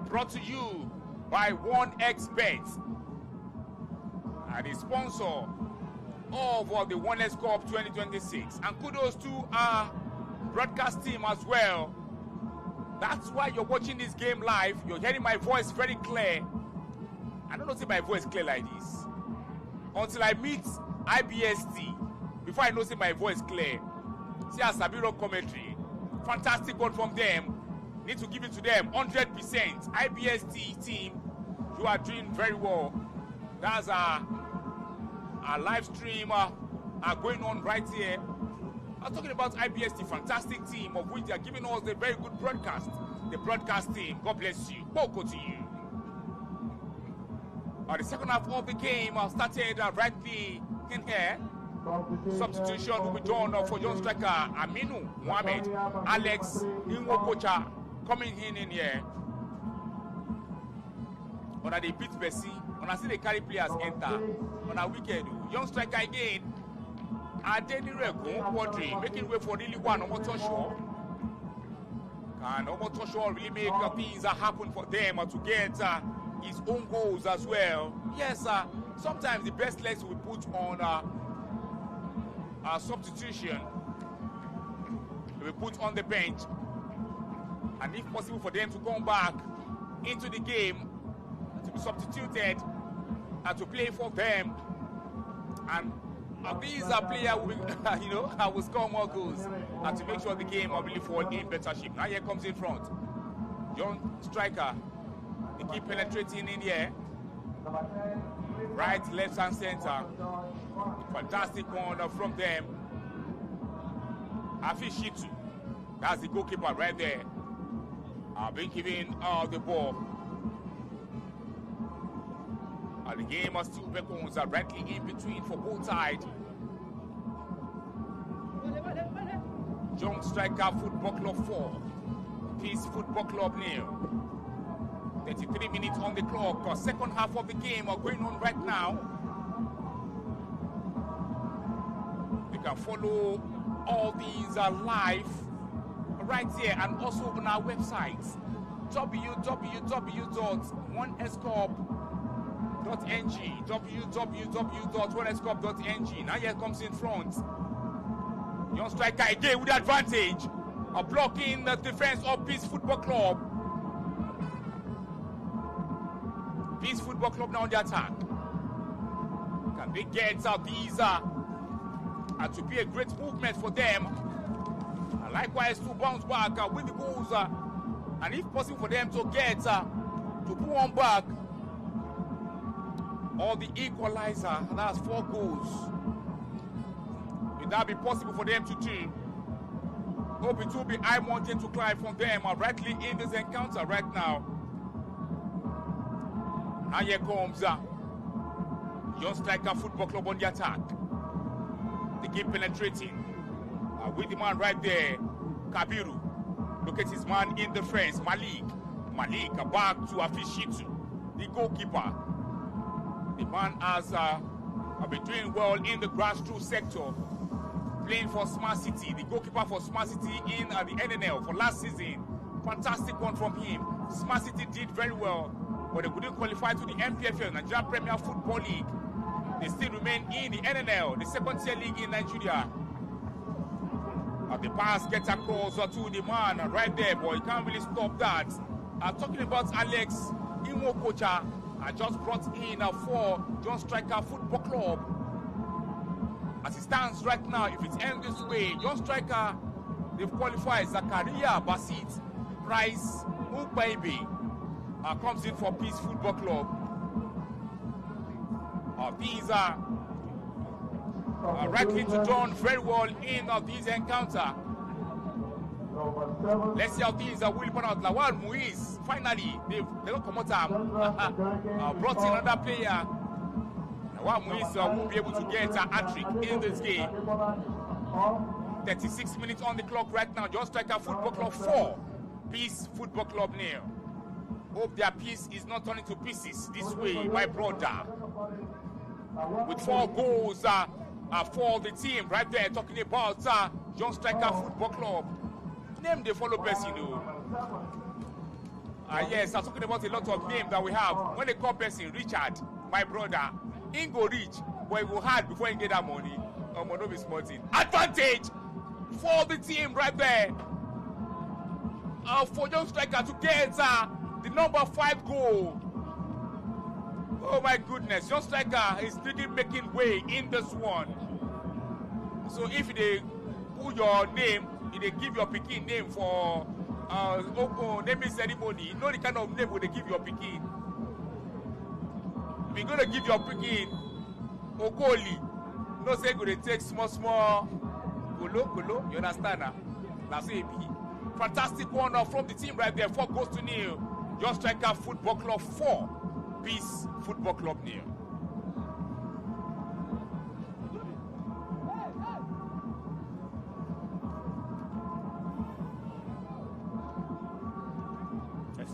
Brought to you by 1xBet, and the sponsor of the 1X Cup 2026. And kudos to our broadcast team as well. That's why you're watching this game live. You're hearing my voice very clear. I don't know if my voice clear like this until I meet IBST. Before I know if my voice clear. See a Sabiro commentary. Fantastic one from them. Need to give it to them 100%. IBST team You are doing very well. That's our live stream going on right here. I'm talking about IBS, the fantastic team of which they are giving us a very good broadcast. The broadcast team, God bless you. Boko to you. The second half of the game started rightly in here. Substitution will be done for young striker Aminu Mohamed. Alex Inwokocha coming in here. On a they beat Bessie. On a see they carry players enter. On a weekend, young striker again. Adenire Quadri making way for really one Omotosho. Can Omotosho really make things happen for them to get his own goals as well? Yes, sometimes the best legs we put on substitution. We put on the bench, and if possible for them to come back into the game, to be substituted and to play for them. And these are players will, will score more goals and to make sure the game will really fall in better shape. Now here comes in front. Young striker. They keep penetrating in the air. Right, left, and center. Fantastic one from them. Hafiz Shitu. That's the goalkeeper right there. Been giving the ball. The game of still beckons are rightly in between for both sides. Young Striker Football Club 4. Peace Football Club 0. 33 minutes on the clock. Second half of the game are going on right now. You can follow all these live right here and also on our website www.onescorp.ng www.onescorp.ng. Now here comes in front. Young striker again with advantage of blocking the defense of Peace Football Club. Peace Football Club now on the attack. Can they get these and to be a great movement for them? And likewise to bounce back with the goals and if possible for them to get to put one back or the equalizer. That's 4 goals. Will that be possible for them to do? Hope it will be high mountain to climb from them rightly in this encounter right now. And here comes Young Striker Football Club on the attack. They keep penetrating with the man right there, Kabiru. Look at his man in the France, Malik back to Hafiz Shitu, the goalkeeper. The man has been doing well in the grassroots sector, playing for Smart City, the goalkeeper for Smart City in the NNL for last season. Fantastic one from him. Smart City did very well, but they couldn't qualify to the MPFL, Nigeria Premier Football League. They still remain in the NNL, the second-tier league in Nigeria. The pass gets across to the man right there, but he can't really stop that. Talking about Alex Inwokocha, just brought in for Young Striker Football Club. As it stands right now, if it ends this way, Young Striker, they've qualified. Zakaria Basit, Price Mukbaibi comes in for Peace Football Club. These are rightly to done very well in this encounter. Let's see how these will pan out. Lawal Muiz, finally, they don't come out. Brought in another player. Lawal Muiz will be able to get a hat-trick in this game. 36 minutes on the clock right now. Young Striker Football Club 4, Peace Football Club 0. Hope their peace is not turning to pieces this way, my brother. With 4 goals for the team right there, talking about Young Striker Football Club. Name they follow best, you know. Yes, I'm talking about a lot of names that we have. When they call person, Richard, my brother, Ingo Rich, but he will hard before he get that money. No be smarting. Advantage for the team right there. For Young Striker to get the number 5 goal. Oh my goodness, Young Striker is really making way in this one. So if they put your name, if they give your pikin name for naming ceremony, you know the kind of name would they give your pikin. we're going to give your picking Okoli. No say go dey take small golo, you understand now? That's it. Fantastic one from the team right there. 4 goals to 0. Young Striker Football Club 4, Peace Football Club 0.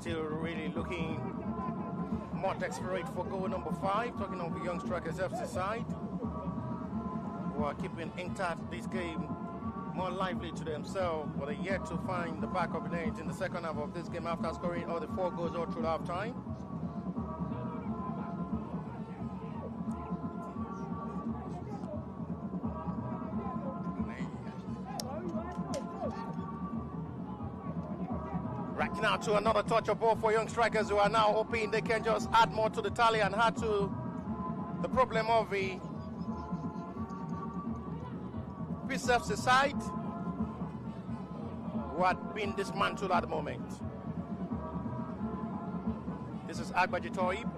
Still really looking more desperate for goal number 5. Talking of the Young Strikers FC side, who are keeping intact this game, more lively to themselves, but are yet to find the back of the net in the second half of this game after scoring all the 4 goals all through half time. Right now to another touch of ball for Young Strikers, who are now hoping they can just add more to the tally and add to the problem of the Peace FC side, who had been dismantled at the moment. This is Agbaji Toib,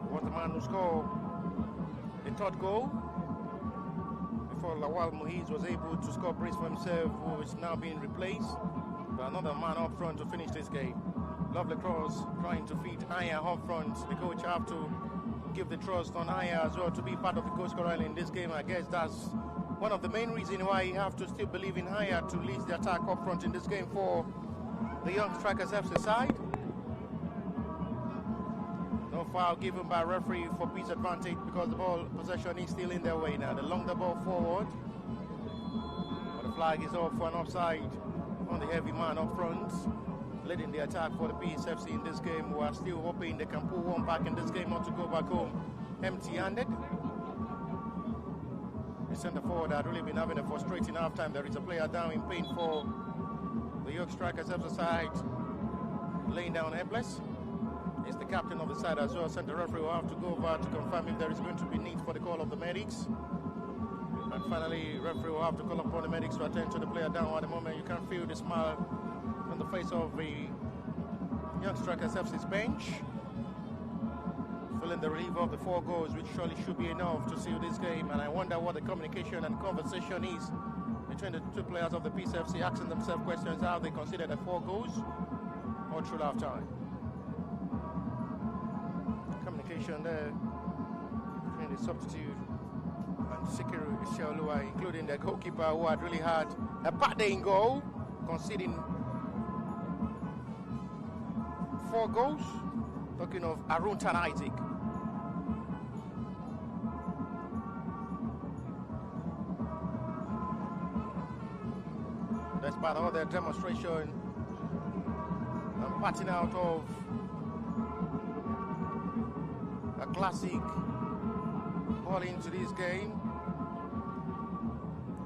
was the man who scored the 3rd goal before Lawal Muhiz was able to score brace for himself, who is now being replaced by another man up front to finish this game. Lovely cross, trying to feed Aya up front. The coach have to give the trust on Aya as well to be part of the goal scorer in this game. I guess that's one of the main reasons why you have to still believe in Aya to lead the attack up front in this game for the Young Strikers FC side. No foul given by referee for Peace advantage because the ball possession is still in their way now. They long the ball forward, but the flag is off for an offside on the heavy man up front, leading the attack for the PSFC in this game, who are still hoping they can pull one back in this game, not to go back home empty-handed. The centre forward had really been having a frustrating half-time. There is a player down in pain for the Young Strikers side, laying down helpless. It's the captain of the side as well. Centre referee will have to go over to confirm if there is going to be need for the call of the medics. And finally, referee will have to call upon the medics to attend to the player down. At the moment, you can feel the smile on the face of the Young Strikers FC's bench, feeling the relief of the 4 goals, which surely should be enough to seal this game. And I wonder what the communication and conversation is between the 2 players of the Peace FC, asking themselves questions how they consider the 4 goals all through half time. Communication there between the substitute and Sikiru Ishaolua, including the goalkeeper, who had really had a bad day in goal, conceding 4 goals. Talking of Aruntan Isaac. Despite all their demonstration and patting out of a classic ball into this game,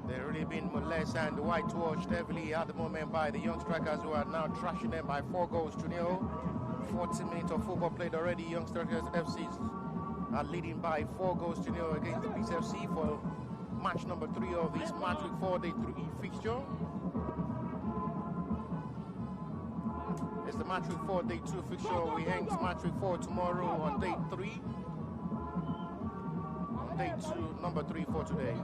they've really been molested and whitewashed heavily at the moment by the Young Strikers, who are now trashing them by 4 goals to 0. 40 minutes of football played already. Young Strikers FCs are leading by 4 goals to 0 against the Peace FC for match number 3 of this match week 4 day 3 fixture. It's the match week 4 day 2 fixture. We end match week 4 tomorrow on day 3. On day 2, number 3 for today.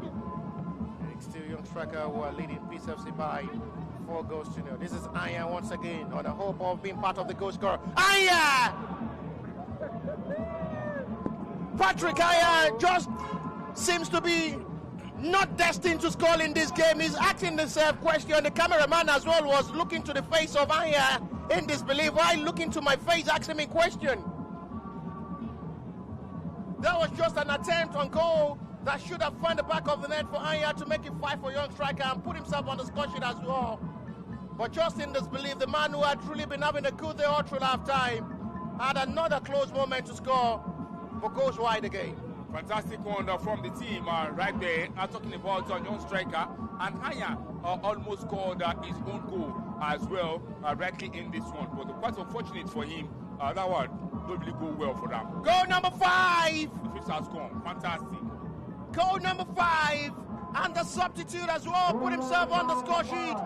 It's still Young Striker who are leading Peace FC by 4 goals to 0. This is Aya once again on the hope of being part of the goal scorer. Aya! Patrick Aya just seems to be not destined to score in this game. He's asking himself question. The cameraman as well was looking to the face of Aya in disbelief. Why looking to my face asking me question? That was just an attempt on goal that should have found the back of the net for Aya to make it 5 for Young Striker and put himself on the score sheet as well. But just in disbelief, the man who had truly been having a good day all through half time had another close moment to score, but goes wide again. Fantastic one from the team right there. Talking about Young Striker, and Aya almost scored his own goal as well rightly in this one. But quite unfortunate for him, that one don't really go well for them. Goal number 5! The fifth has gone. Fantastic. Goal number 5, and the substitute as well put himself on the score sheet.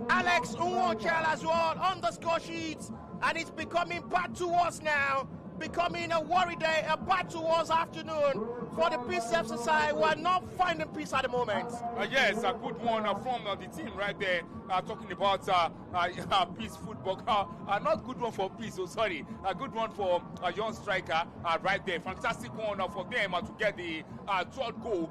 Alex Unwochel as well on the score sheet And it's becoming bad towards now. Becoming a worry day, a bad towards afternoon for the Peace FC side. We are not finding peace at the moment. Yes, a good one from the team right there. Talking about Peace Football. Not good one for Peace, sorry. A good one for a young striker right there. Fantastic one for them to get the third goal,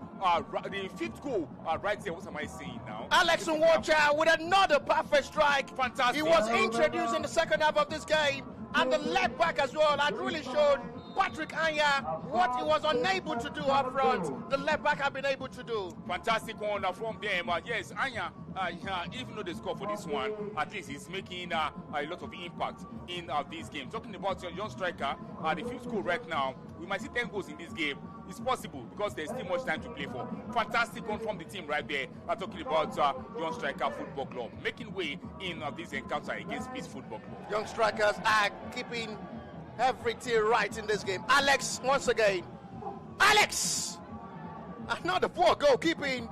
the fifth goal right there. What am I saying now? Alex Nwocha with another perfect strike. Fantastic. He was introduced in the second half of this game. And the left back as well had really showed Patrick Anya what he was unable to do up front. The left back had been able to do. Fantastic one from them. Yes, Anya, even though they score for this one, at least he's making a lot of impact in this game. Talking about your young striker, the fifth goal right now, we might see 10 goals in this game. It's possible because there's still much time to play for. Fantastic one from the team right there. Talking about Young Striker Football Club making way in this encounter against Peace Football Club. Young Strikers are keeping everything right in this game. Alex, once again. Alex! Another poor goalkeeping.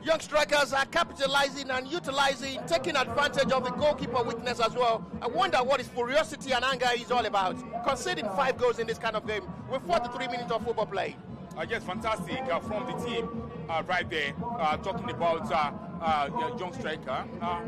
Young Strikers are capitalizing and utilizing, taking advantage of the goalkeeper weakness as well. I wonder what his furiosity and anger is all about. Conceding 5 goals in this kind of game with 43 minutes of football play. Yes, fantastic from the team right there. Talking about young striker.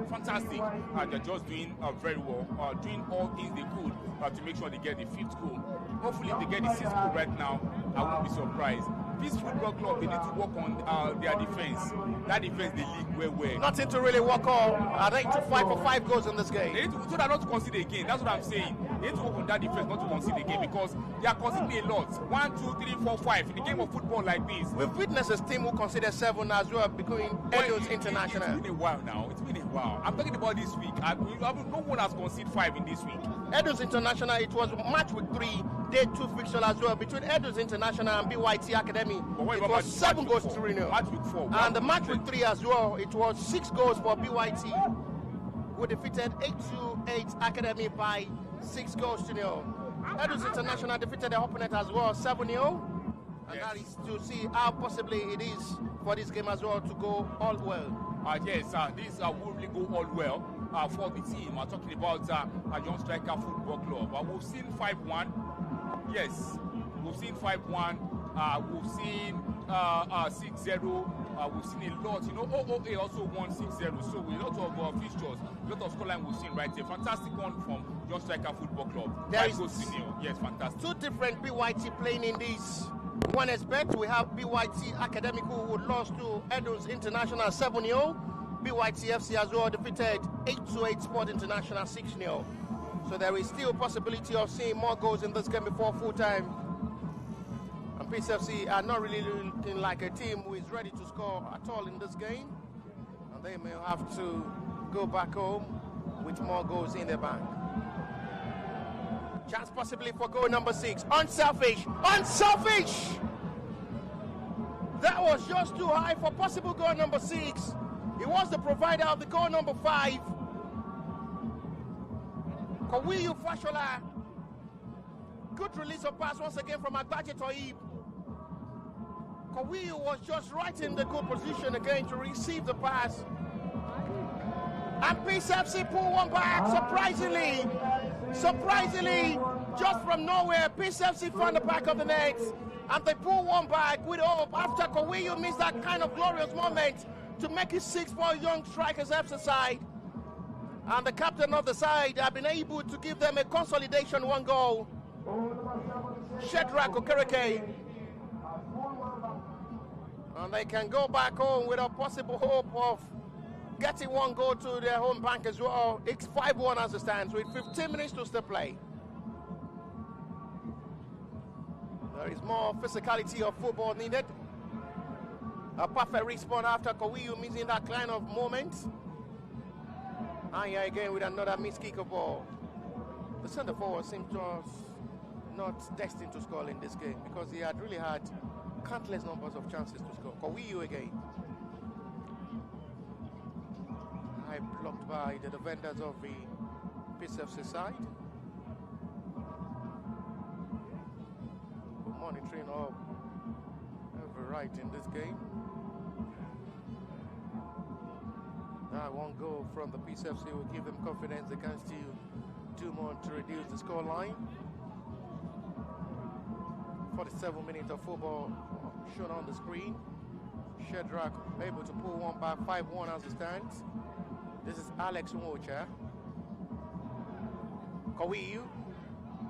Fantastic. They're just doing very well. Doing all things they could to make sure they get the 5th goal. Hopefully, if they get the 6th goal right now, I won't be surprised. This football club, they need to work on their defense. That defense, they league well. Nothing to really work on. Are they to fight for 5 goals in this game? They need to, so they're not to concede again. That's what I'm saying. They need to work on that defense, not to concede again, because they are conceding a lot. 1, 2, 3, 4, 5 in a game of football like this. We've witnessed a team who considered 7 as well, becoming Edo's International. It's been a while now. It's been a while. I'm talking about this week. No one has conceded 5 in this week. Edo's International, it was match week 3, day 2 fixture as well between Edo's International and BYT Academy. It was 7 goals to 0. Match week 4. And the match week 3 as well, it was 6 goals for BYT, who defeated 828 Academy by 6 goals to 0. Edo's International defeated their opponent as well, 7-0. And Yes. that is to see how possibly it is for this game as well to go all well. Yes, this will really go all well for the team. Talking about a Young Striker Football Club. We've seen 5-1. Yes, we've seen 5-1. We've seen 6-0. We've seen a lot. OOA also won 6-0. So a lot of fixtures, a lot of scoreline we've seen right there. Fantastic one from Young Striker Football Club. There 5 is goals to 0. Yes, fantastic. 2 different BYT playing in this one aspect. We have BYT Academic who lost to Edo's International 7-0. BYT FC as well defeated 828 Sport International 6-0. So there is still a possibility of seeing more goals in this game before full time. And Peace FC are not really looking like a team who is ready to score at all in this game. And they may have to go back home with more goals in their bank. Chance possibly for goal number 6. Unselfish! Unselfish! That was just too high for possible goal number 6. He was the provider of the goal number 5. Kawiyu Fashola. Good release of pass once again from Agbaje Toib. Kawiyu was just right in the good position again to receive the pass. And Peace FC pull one back, surprisingly, just from nowhere, Peace FC found the back of the net, and they pull one back with hope after Kawiyu missed that kind of glorious moment to make it 6 for Young Strikers FC side. And the captain of the side have been able to give them a consolidation 1 goal. Shedrack Okereke. And they can go back home with a possible hope of getting 1 goal to their home bank as well. It's 5-1 as it stands with 15 minutes to still play. There is more physicality of football needed. A perfect response after Kawiyu missing that kind of moment. And here again with another missed kick of ball. The centre forward seems to us not destined to score in this game because he had really had countless numbers of chances to score. Kawiyu again. High blocked by the defenders of the Peace FC side. Monitoring of every right in this game. That one goal from the Peace FC will give them confidence they can still do more to reduce the score line. 47 minutes of football shown on the screen. Shedrack able to pull one back, 5-1 as it stands. This is Alex Nwocha. Kawiyu.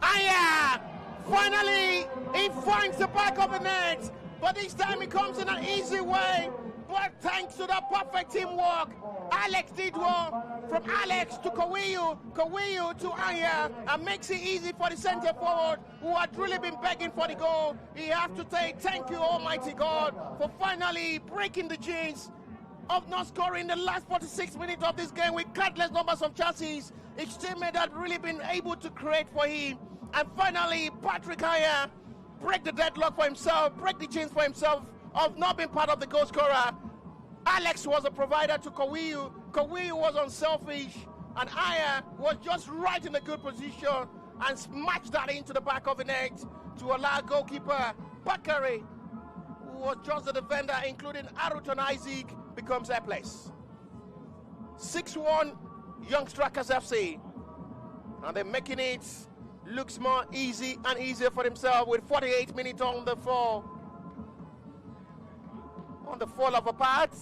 Aya! Finally, he finds the back of the net, but this time it comes in an easy way. But thanks to that perfect teamwork, Alex did well. From Alex to Kawiyu, Kawiyu to Aya, and makes it easy for the centre forward who had really been begging for the goal. He has to say thank you, Almighty God, for finally breaking the jinx of not scoring the last 46 minutes of this game with countless numbers of chances. His teammate had really been able to create for him. And finally, Patrick Aya break the deadlock for himself, break the jinx for himself of not being part of the goal scorer. Alex was a provider to Kawiyu. Kawiyu was unselfish, and Aya was just right in a good position and smashed that into the back of the net to allow goalkeeper Bakari, who was just the defender, including Aruton Isaac, becomes helpless. 6-1 Young Strikers FC, and they're making it looks more easy and easier for themselves with 48 minutes on the fall of a part.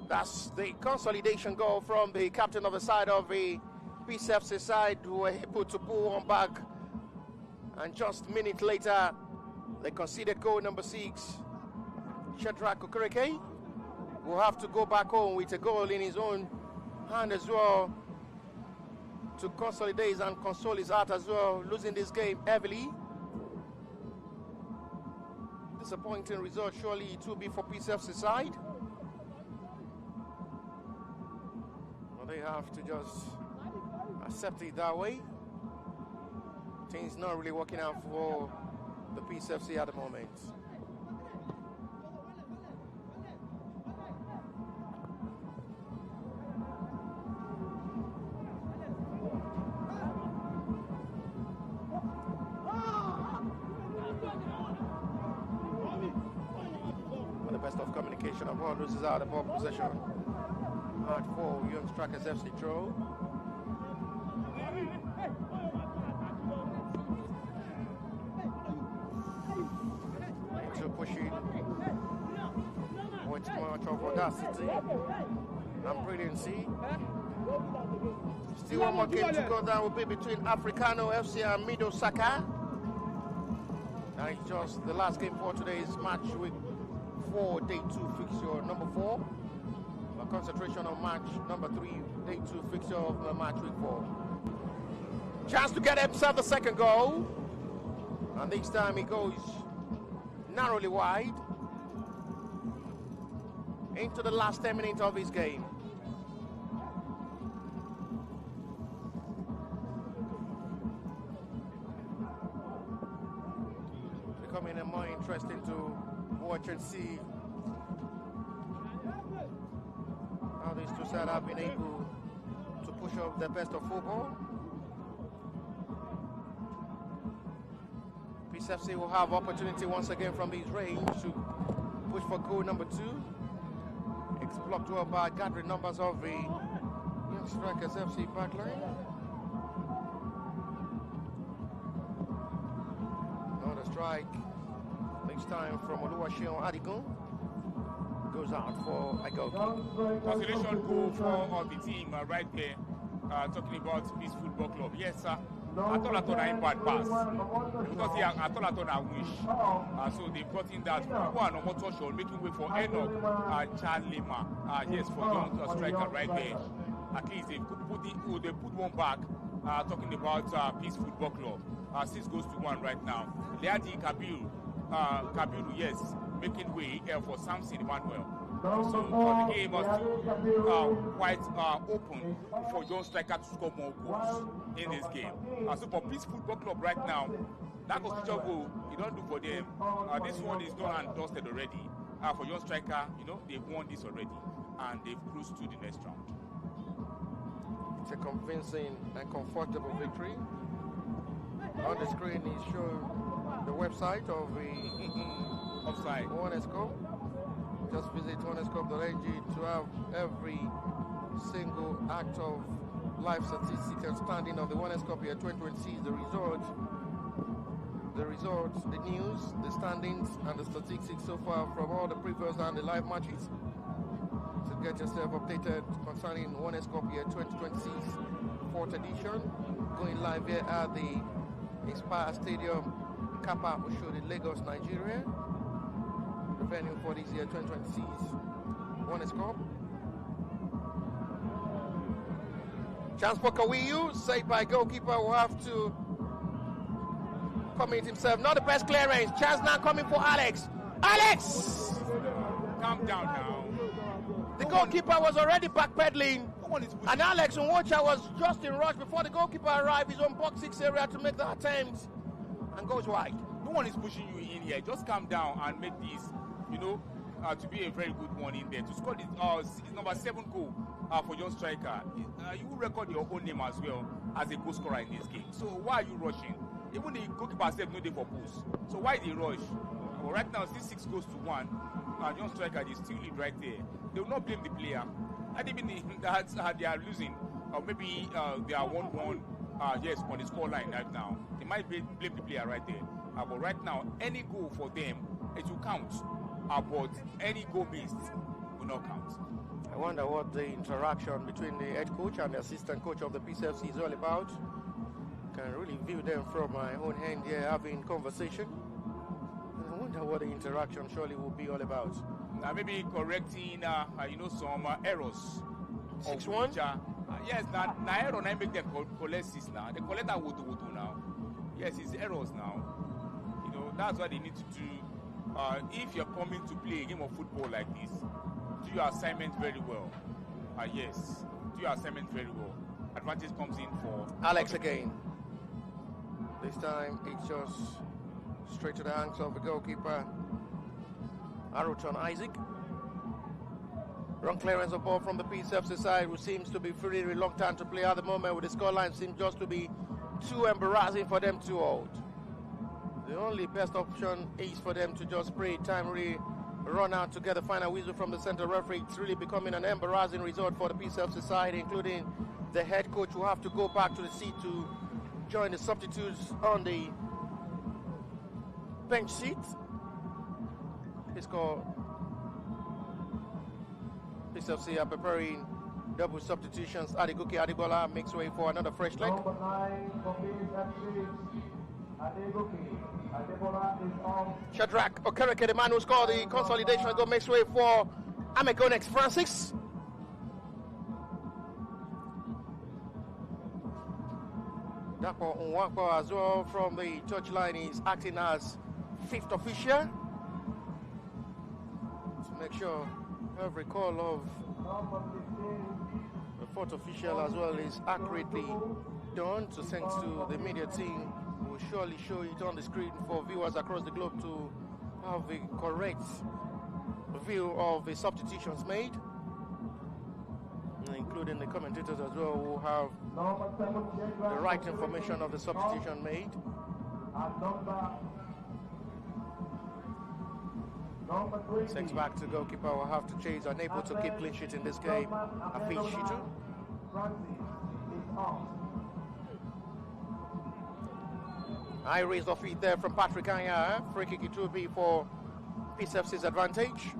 That's the consolidation goal from the captain of the side of the Peace FC side, who were able to pull one back. And just minutes later, they conceded goal number 6. Shedrack Okereke will have to go back home with a goal in his own hand as well to consolidate and console his heart as well, losing this game heavily. Disappointing result, surely it will be for Peace FC side. Well, they have to just accept it that way. Things not really working out for the Peace FC at the moment. Best of communication of ball loses out the ball possession. Hard for Young Strikers FC throw. Into pushing with much of audacity and brilliancy. Still one more game to go. That will be between Africano FC and Mido Saka. And it's just the last game for today's match week 4, day 2 fixture number 4. A concentration on match number 3, day 2 fixture of match week 4. Chance to get himself the second goal, and this time he goes narrowly wide into the last 10 minutes of his game. Becoming more interesting to watch and see how these two sides have been able to push up the best of football. Peace FC will have opportunity once again from this range to push for goal number 2. It's blocked well by gathering numbers of the Young Strikers FC backline. Another strike. This time from Oluwaseun Adigun. Goes out for a goal kick. Consolation goal for the team right there. Talking about Peace Football Club. Yes, sir. I thought I bad pass. Because I thought I wish. So they brought in that one on motor show, making way for Enoch Chalima. Yes, for Young Striker right there. At least they put one back. Talking about Peace Football Club. 6 goes to 1 right now. Leadi Kabiru, yes, making way for Samson Emmanuel. So the game was quite open for Young Striker to score more goals in this game. So for Peace Football Club right now, that constitution goal, you don't do for them. This one is done and dusted already. For Young Striker, they've won this already and they've cruised to the next round. It's a convincing and comfortable victory. On the screen is showing the website of the Offside. Onescope. Just visit onescope.ng to have every single act of live statistics and standing of the Onescope year 2026, the results, the news, the standings, and the statistics so far from all the previous and the live matches. To get yourself updated concerning Onescope year 2026, 4th edition, going live here at the Inspire Stadium, Kappa Oshodi, Lagos, Nigeria. The venue for this year 2026 Onescope. Chance for Kawiyu, saved by goalkeeper, will have to commit himself. Not the best clearance. Chance now coming for Alex. Alex! Calm down now. The goalkeeper was already backpedaling. And Alex Nwocha was just in rush before the goalkeeper arrived his own box 6 area to make the attempt and goes wide. No one is pushing you in here. Just calm down and make this, to be a very good one in there. To score this number 7 goal for your striker, you will record your own name as well as a goal scorer in this game. So why are you rushing? Even the goalkeeper said no day for push. So why they rush? Well, right now, still 6 goals to 1. Young striker is still lead right there. They will not blame the player. Not even that they are losing, or maybe they are 1-1. Yes, on the score line right now. They might blame the player right there. But right now, any goal for them, it will count. But any goal missed will not count. I wonder what the interaction between the head coach and the assistant coach of the PCFC is all about. Can really view them from my own hand here having conversation. I wonder what the interaction surely will be all about. Maybe correcting, some errors. 6-1? Yes, now error now make them collect 6 now. They collect that wood now. Yes, it's errors now. That's what they need to do. If you're coming to play a game of football like this, do your assignment very well. Yes, do your assignment very well. Advantage comes in for Alex again. This time it's just straight to the hands of the goalkeeper, Aruton Isaac. Wrong clearance of ball from the PCFC side, who seems to be pretty reluctant to play at the moment, with the scoreline seems just to be too embarrassing for them to hold. The only best option is for them to just spray timely run out to get the final whistle from the center referee. It's really becoming an embarrassing result for the PCFC side, including the head coach, who have to go back to the seat to join the substitutes on the bench seat. PCFC are preparing double substitutions. Adegoke Adebola makes way for another fresh leg. Number 9 for PCFC, Adegoke Adebola is on. Shadrach Okereke, the man who scored the consolidation goal, makes way for Amegonex Francis. Dapo Nwakpo as well from the touchline is acting as 5th official to make sure every call of the 4th official as well is accurately done, to send to the media team. We'll surely show it on the screen for viewers across the globe to have the correct view of the substitutions made, including the commentators as well, who have the right information of the substitution made. Sends back to goalkeeper, will have to chase, unable to keep clean sheet in this game. Afid Shitu. I raised off feet there from Patrick Anya. Free kick it will be for PCFC's advantage.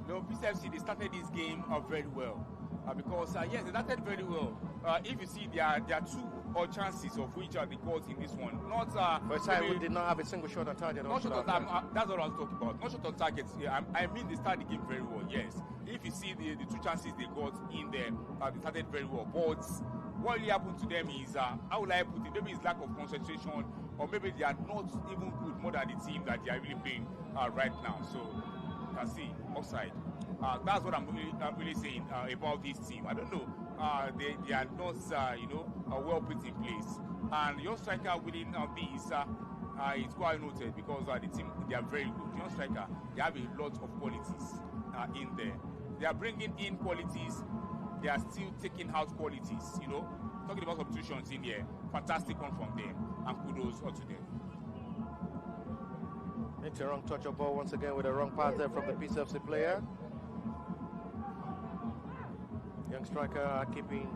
No, PCFC, they started this game very well. Because, yes, they started very well. If you see, there are 2 chances of which are the goals in this one. Not but Simon did not have a single shot on target. Not shot on target. That's what I was talking about. Not shot on target. Yeah, I mean, they started the game very well. Yes. If you see the 2 chances they got in there, they started very well. But what really happened to them is, how will I put it? Maybe it's lack of concentration, or maybe they are not even good more than the team that they are really playing right now. So you can see offside. That's what I'm really saying about this team. I don't know. They are not, well put in place. And your striker winning this is quite noted, because the team, they are very good. Your striker, they have a lot of qualities in there. They are bringing in qualities. They are still taking out qualities. Talking about substitutions in here. Fantastic one from them, and kudos to them. It's a wrong touch of ball once again with a wrong pass there from the PCFC player. Young striker keeping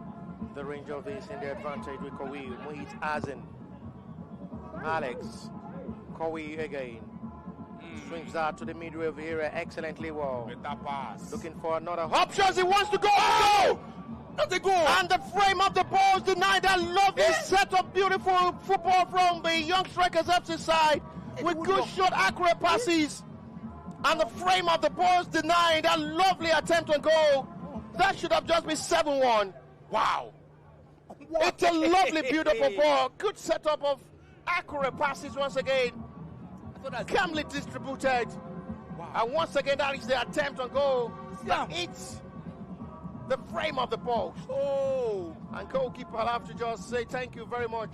the range of this in the advantage with Kowi. Muhit Azin. Alex. Kowi again. Swings that to the midway of the area excellently well. With that pass. Looking for another option. He wants to go. Oh! That's a goal. And the frame of the ball is denied. That lovely set of beautiful football from the Young Strikers FC side with good shot, accurate passes. And the frame of the ball is denied. That lovely attempt on goal. That should have just been 7-1. Wow. It's a lovely, beautiful ball. Good setup of accurate passes once again. Calmly distributed. Wow. And once again, that is the attempt on goal. Yeah. It's the frame of the post. Oh. And goalkeeper will have to just say thank you very much.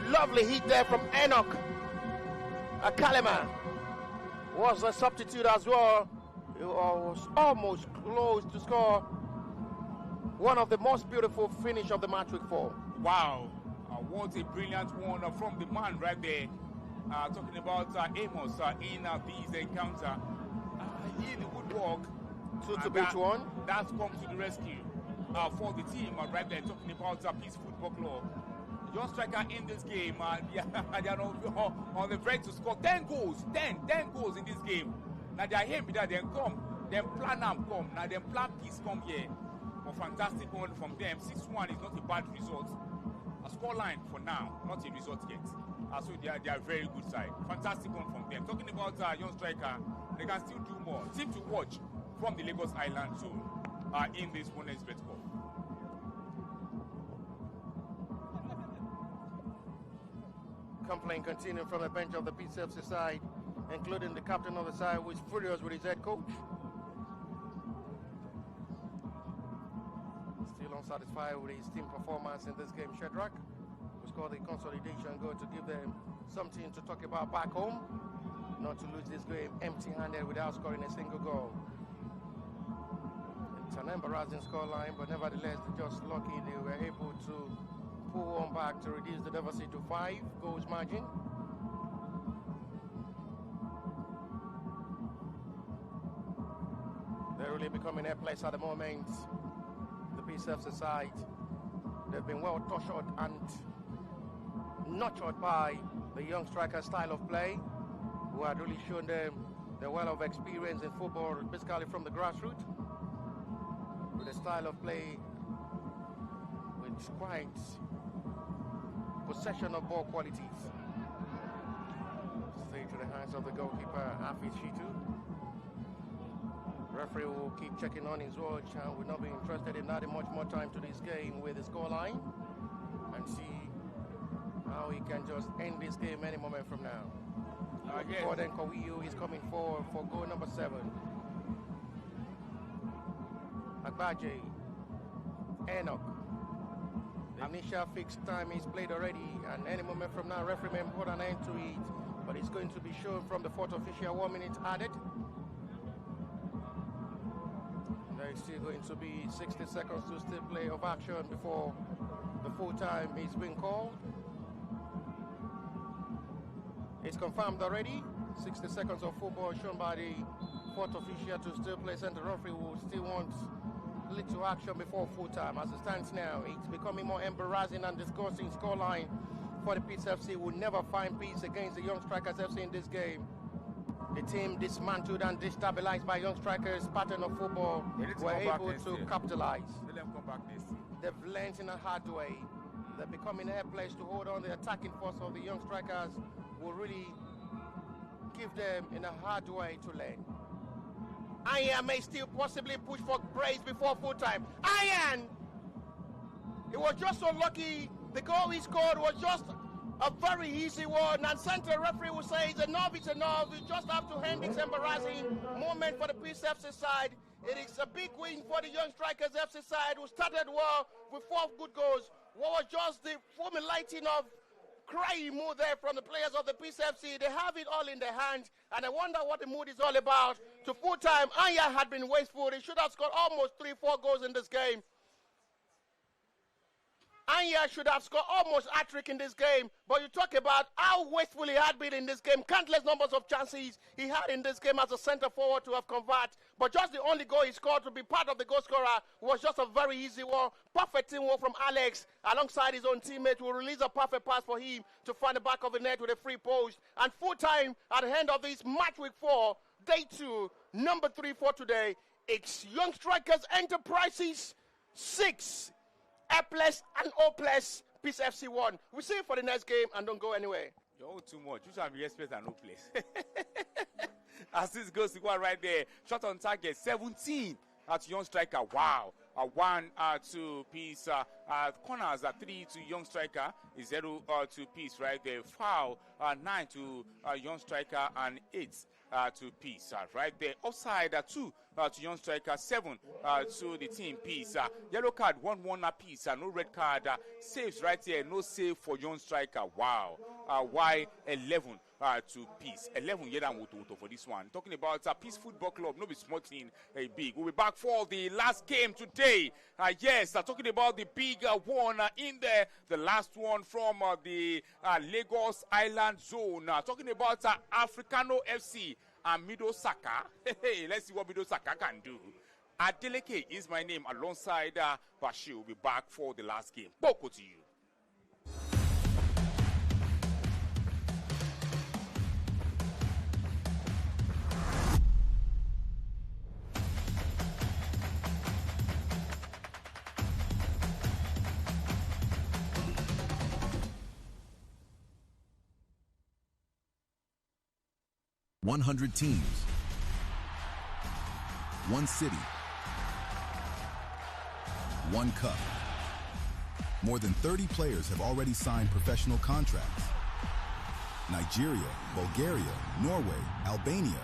Lovely hit there from Enoch. Kalema was a substitute as well. He was almost close to score one of the most beautiful finish of the match week 4. Wow. What a brilliant one from the man right there. Talking about Amos in this encounter. He the woodwork. 2-1. That comes to the rescue for the team right there. Talking about Peace Football Club. Young striker in this game. They are on the verge to score 10 goals. 10 goals in this game. Now they are here with that. Then come. Then plan them come. Now then plan Peace come here. A fantastic one from them. 6-1 is not a bad result. A scoreline for now, not a result yet. So they are very good side. Fantastic one from them. Talking about young striker, they can still do more. Team to watch from the Lagos Island too in this Women's Bet Cup. Complaint continuing from the bench of the PCFC side, including the captain of the side, who is furious with his head coach. Still unsatisfied with his team performance in this game. Shedrack, who scored the consolidation goal to give them something to talk about back home, not to lose this game empty-handed without scoring a single goal. It's an embarrassing scoreline, but nevertheless, they're just lucky they were able to pull one back to reduce the deficit to 5 goals margin. They're really becoming a place at the moment. The PCFC side, they've been well tortured and nurtured by the young striker style of play, who had really shown them the well of experience in football, basically from the grassroots, with a style of play which quite possession of ball qualities. Stay to the hands of the goalkeeper, Hafiz Shitu. Referee will keep checking on his watch and will not be interested in adding much more time to this game with the scoreline and see how he can just end this game any moment from now. Before then, Kowiyu is coming forward for goal number 7. Agbaje, Enoch. The initial fixed time is played already, and any moment from now, referee may put an end to it, but it's going to be shown from the fourth official, 1 minute added. There is still going to be 60 seconds to still play of action before the full time is being called. It's confirmed already. 60 seconds of football shown by the fourth official to still play, and the referee will still want little action before full time. As it stands now, it's becoming more embarrassing and disgusting scoreline for the PCFC. Will never find peace against the Young Strikers FC in this game. The team dismantled and destabilized by Young Strikers' pattern of football were able to capitalize. They've learned in a hard way. They're becoming a place to hold on. The attacking force of the Young Strikers will really give them in a hard way to learn. Ian may still possibly push for praise before full time. Ian! It was just so lucky. The goal he scored was just a very easy one. And center referee will say it's enough, it's enough. We just have to end this embarrassing moment for the PCFC side. It is a big win for the Young Strikers FC side, who started well with 4 good goals. What was just the formulating of crying mood there from the players of the PCFC. They have it all in their hands, and I wonder what the mood is all about. To full time, Anya had been wasteful. They should have scored almost 3-4 goals in this game. Anya should have scored almost hat-trick in this game, but you talk about how wasteful he had been in this game. Countless numbers of chances he had in this game as a centre forward to have converted, but just the only goal he scored to be part of the goal scorer was just a very easy one. Perfect teamwork from Alex alongside his own teammate who released a perfect pass for him to find the back of the net with a free post. And full time at the end of this match week 4, day 2, number 3 for today. It's Young Strikers Enterprises 6. A+ and O+, Peace FC 1. We'll see you for the next game and don't go anywhere. You're all too much. You should be expert and no place. As this goes to go right there. Shot on target 17 at Young Striker. Wow. 1 to Peace. Corners 3 to Young Striker. 0 to Peace right there. Foul 9 to Young Striker and 8 to Peace right there. Offside 2 to Young Striker, 7 to the team Peace. Yellow card 1-1 Peace. No red card. Saves right here. No save for Young Striker. Wow. Y 11 to Peace. 11 for this one. Talking about Peace Football Club. No be small team, big. We'll be back for the last game today. Yes, talking about the big one in there. The last one from the Lagos Island zone. Talking about Africano FC and Mido Saka. Hey, let's see what Mido Saka can do. Adeleke is my name alongside Bashir. Will be back for the last game. Boko to you. $100 teams, 1 city, 1 cup. More than 30 players have already signed professional contracts. Nigeria, Bulgaria, Norway, Albania,